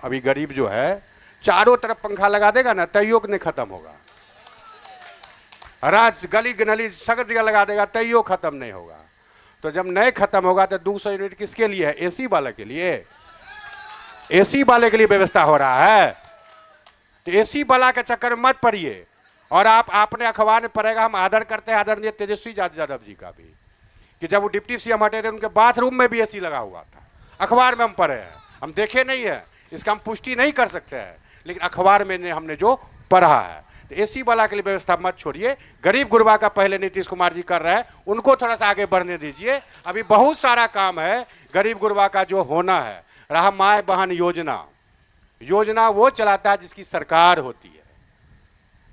H: अभी गरीब जो है चारों तरफ पंखा लगा देगा ना, तैयो नहीं खत्म होगा। राज गली गनली सगत जगह लगा देगा, तैयो खत्म नहीं होगा। तो जब नहीं खत्म होगा तो 200 यूनिट किसके लिए है? एसी वाले के लिए। एसी वाले के लिए व्यवस्था हो रहा है। तो एसी वाला के चक्कर में मत पड़िए। और आपने अखबार में पढ़ेगा, हम आदर करते हैं आदरणीय तेजस्वी यादव जी का भी, कि जब वो डिप्टी सीएम हटे थे उनके बाथरूम में भी एसी लगा हुआ था। अखबार में हम पढ़े हैं, हम देखे नहीं है, इसका हम पुष्टि नहीं कर सकते हैं, लेकिन अखबार में हमने जो पढ़ा है। तो एसी वाला के लिए व्यवस्था मत छोड़िए। गरीब गुरबा का पहले नीतीश कुमार जी कर रहे हैं, उनको थोड़ा सा आगे बढ़ने दीजिए। अभी बहुत सारा काम है गरीब गुरबा का जो होना है। रहा माए बहन योजना वो चलाता है जिसकी सरकार होती है।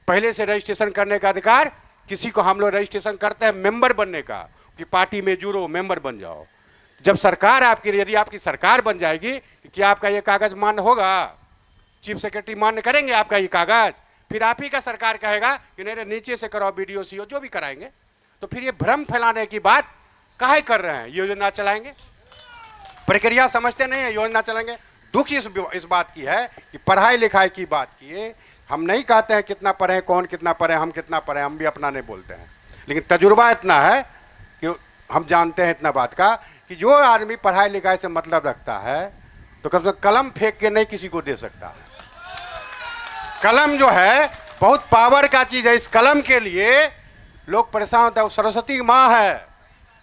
H: पहले से रजिस्ट्रेशन करने का अधिकार किसी को, हम लोग रजिस्ट्रेशन करते हैं मेंबर बनने का, कि पार्टी में जुड़ो, मेंबर बन जाओ। जब सरकार आपकी, यदि आपकी सरकार बन जाएगी, क्या आपका ये कागज मान्य होगा? चीफ सेक्रेटरी मान्य करेंगे आपका ये कागज? फिर आप ही का सरकार कहेगा कि नहीं नीचे से कराओ, बीडीओ सीओ जो भी कराएंगे। तो फिर ये भ्रम फैलाने की बात काहे कर रहे हैं? योजना चलाएंगे, प्रक्रिया समझते नहीं है, योजना चलाएंगे। दुख इस बात की है कि पढ़ाई लिखाई की बात किए। हम नहीं कहते हैं कितना पढ़े, कौन कितना पढ़े, हम कितना पढ़े, हम भी अपना नहीं बोलते हैं, लेकिन तजुर्बा इतना है कि हम जानते हैं इतना बात का कि जो आदमी पढ़ाई लिखाई से मतलब रखता है तो कम से कम कलम फेंक के नहीं किसी को दे सकता है। कलम जो है बहुत पावर का चीज है। इस कलम के लिए लोग परेशान होते हैं। सरस्वती माँ है,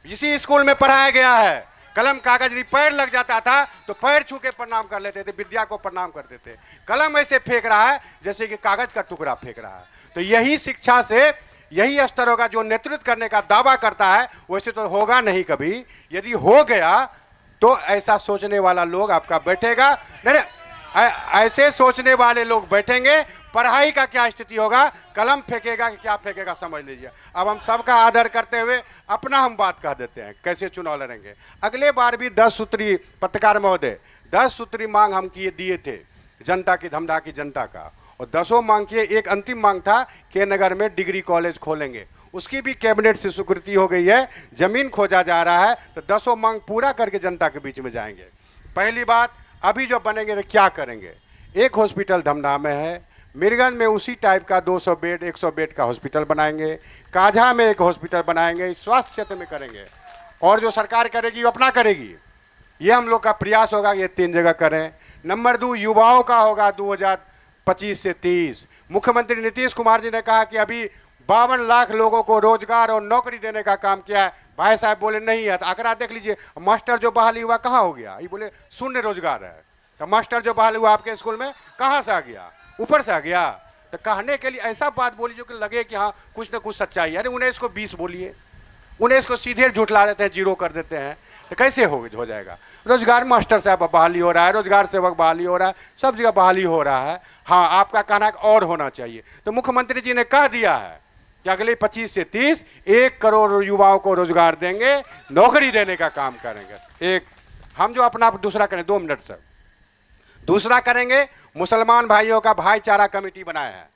H: इसी स्कूल में पढ़ाया गया है। कलम कागज यदि पैर लग जाता था तो पैर छू के प्रणाम कर लेते थे, विद्या को प्रणाम करते थे। कलम ऐसे फेंक रहा है जैसे कि कागज का टुकड़ा फेंक रहा है। तो यही शिक्षा से यही स्तर होगा। जो नेतृत्व करने का दावा करता है वैसे तो होगा नहीं कभी। यदि हो गया तो ऐसा सोचने वाला लोग आपका बैठेगा नहीं, ऐसे सोचने वाले लोग बैठेंगे। पढ़ाई का क्या स्थिति होगा, कलम फेंकेगा कि क्या फेंकेगा समझ लीजिए। अब हम सबका आदर करते हुए अपना हम बात कह देते हैं कैसे चुनाव लड़ेंगे। अगले बार भी 10 सूत्री, पत्रकार महोदय 10 सूत्री मांग हम किए दिए थे जनता की, धमधा की जनता का, और 10 मांग किए। एक अंतिम मांग था के नगर में डिग्री कॉलेज खोलेंगे, उसकी भी कैबिनेट से स्वीकृति हो गई है। जमीन खोजा जा रहा है, तो 10 मांग पूरा करके जनता के बीच में जाएंगे। पहली बात, अभी जो बनेंगे तो क्या करेंगे? एक हॉस्पिटल धमधा में है, मीरगंज में उसी टाइप का 200 बेड 100 बेड का हॉस्पिटल बनाएंगे, काझा में एक हॉस्पिटल बनाएंगे, स्वास्थ्य क्षेत्र में करेंगे। और जो सरकार करेगी वो अपना करेगी, ये हम लोग का प्रयास होगा, ये 3 जगह करें। नंबर 2, युवाओं का होगा 2025 से 30। मुख्यमंत्री नीतीश कुमार जी ने कहा कि अभी 52 लाख लोगों को रोजगार और नौकरी देने का काम किया है। भाई साहब बोले नहीं है, तो आंकड़ा देख लीजिए, मास्टर जो बहाली हुआ कहाँ हो गया? ये बोले शून्य रोजगार है। तो मास्टर जो बहाल हुआ आपके स्कूल में कहाँ से आ गया? ऊपर से आ गया। तो कहने के लिए ऐसा बात बोलिए जो कि लगे कि हाँ कुछ न कुछ सच्चाई है। अरे 19 को 20 बोलिए, 19 को सीधे झुठला देते हैं, 0 कर देते हैं, तो कैसे हो जाएगा? रोजगार मास्टर साहब बहाली हो रहा है, रोजगार सेवक बहाली हो रहा है, सब जगह बहाली हो रहा है। हाँ, आपका कहना और होना चाहिए। तो मुख्यमंत्री जी ने कह दिया है कि अगले 25 से 30 1 करोड़ युवाओं को रोजगार देंगे, नौकरी देने का काम करेंगे। एक हम जो अपना दूसरा करें, 2 मिनट सर, दूसरा करेंगे, मुसलमान भाइयों का भाईचारा कमेटी बनाया है।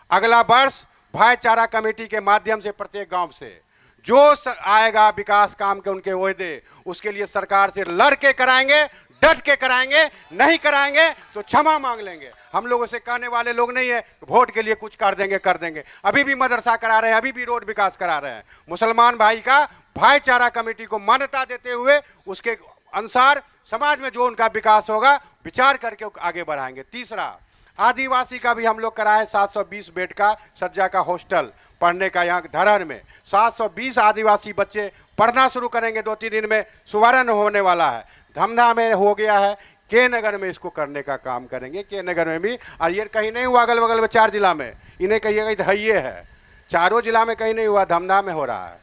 H: अगला वर्ष भाईचारा कमेटी के माध्यम से प्रत्येक गांव से जो आएगा विकास काम के उनके ओहदे, उसके लिए सरकार से लड़ के कराएंगे, डट के कराएंगे। नहीं कराएंगे तो क्षमा मांग लेंगे। हम लोगों से कहने वाले लोग नहीं है वोट के लिए कुछ कर देंगे। अभी भी मदरसा करा रहे हैं, अभी भी रोड विकास करा रहे हैं। मुसलमान भाई का भाईचारा कमेटी को मान्यता देते हुए उसके अनुसार समाज में जो उनका विकास होगा विचार करके आगे बढ़ाएंगे। तीसरा, आदिवासी का भी हम लोग कराए 720 बेड का सज्जा का हॉस्टल पढ़ने का। यहाँ धरहर में 720 आदिवासी बच्चे पढ़ना शुरू करेंगे। 2-3 दिन में शुभारंभ होने वाला है। धमधा में हो गया है, के नगर में इसको करने का काम करेंगे। के नगर में भी, और ये कहीं नहीं हुआ, अगल बगल में 4 जिला में, इन्हें कहिएगा तो ये है, 4 जिला में कहीं नहीं हुआ, धमधा में हो रहा है,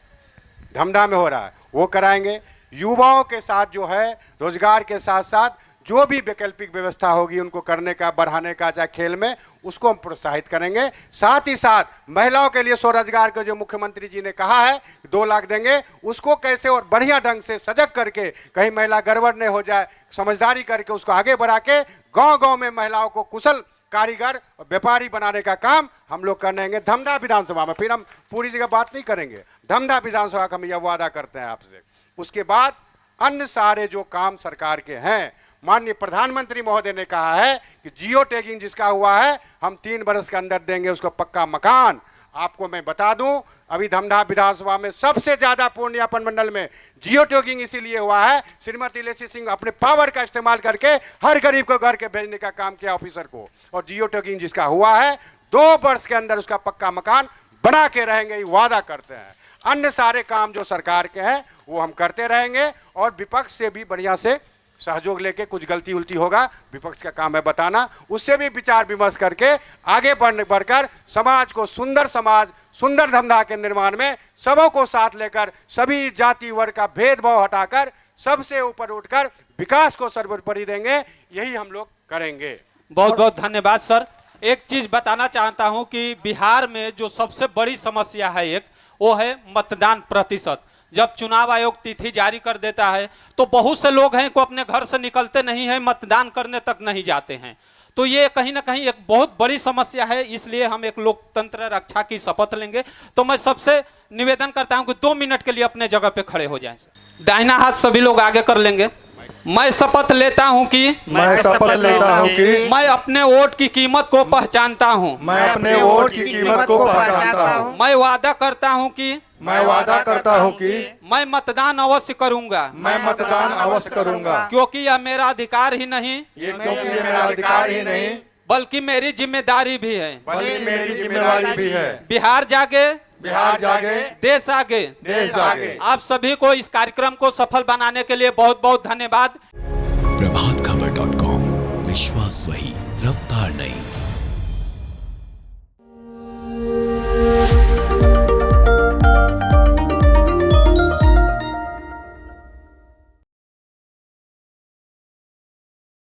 H: धमधा में हो रहा है, वो कराएंगे। युवाओं के साथ जो है रोजगार के साथ साथ जो भी वैकल्पिक व्यवस्था होगी उनको करने का, बढ़ाने का, चाहे खेल में, उसको हम प्रोत्साहित करेंगे। साथ ही साथ महिलाओं के लिए स्वरोजगार का जो मुख्यमंत्री जी ने कहा है 2 लाख देंगे, उसको कैसे और बढ़िया ढंग से सजग करके, कहीं महिला गड़बड़ नहीं हो जाए, समझदारी करके उसको आगे बढ़ा के गांव-गांव में महिलाओं को कुशल कारीगर व्यापारी बनाने का काम हम लोग करेंगे। धमधा विधानसभा में, फिर हम पूरी जगह बात नहीं करेंगे, धमधा विधानसभा का हम यह वादा करते हैं आपसे। उसके बाद अन्य सारे जो काम सरकार के हैं, माननीय प्रधानमंत्री महोदय ने कहा है कि जियो टैगिंग जिसका हुआ है हम 3 वर्ष के अंदर देंगे उसको पक्का मकान। आपको मैं बता दूं, अभी धमधा विधानसभा में सबसे ज्यादा पूर्णिया मंडल में जियो टैगिंग इसीलिए हुआ है, श्रीमती लेसी सिंह अपने पावर का इस्तेमाल करके हर गरीब को घर के भेजने का काम किया ऑफिसर को। और जियो टैगिंग जिसका हुआ है 2 वर्ष के अंदर उसका पक्का मकान बना के रहेंगे, ये वादा करते हैं। अन्य सारे काम जो सरकार के हैं वो हम करते रहेंगे और विपक्ष से भी बढ़िया से सहयोग लेके, कुछ गलती उल्टी होगा विपक्ष का काम है बताना, उससे भी विचार विमर्श करके आगे बढ़कर समाज को सुंदर समाज, सुंदर धमधा के निर्माण में सबों को साथ लेकर, सभी जाति वर्ग का भेदभाव हटाकर सबसे ऊपर उठकर विकास को सर्वोपरि देंगे। यही हम लोग करेंगे।
D: बहुत बहुत धन्यवाद सर। एक चीज बताना चाहता हूं कि बिहार में जो सबसे बड़ी समस्या है एक, वो है मतदान प्रतिशत। जब चुनाव आयोग तिथि जारी कर देता है तो बहुत से लोग हैं को अपने घर से निकलते नहीं हैं, मतदान करने तक नहीं जाते हैं। तो ये कहीं ना कहीं एक बहुत बड़ी समस्या है, इसलिए हम एक लोकतंत्र रक्षा की शपथ लेंगे। तो मैं सबसे निवेदन करता हूं कि 2 मिनट के लिए अपने जगह पे खड़े हो जाएं। दाहिना हाथ सभी लोग आगे कर लेंगे। मैं शपथ लेता हूं कि मैं अपने वोट की कीमत को पहचानता हूं।
J: मैं अपने वोट की कीमत को पहचानता हूं।
D: मैं वादा करता हूं कि
J: मैं
D: मतदान अवश्य करूंगा। क्योंकि यह मेरा अधिकार ही नहीं, बल्कि मेरी जिम्मेदारी भी है। बिहार जागे, देश आगे। आप सभी को इस कार्यक्रम को सफल बनाने के लिए बहुत बहुत धन्यवाद।
G: प्रभातखबर.com, विश्वास वही, रफ्तार नहीं।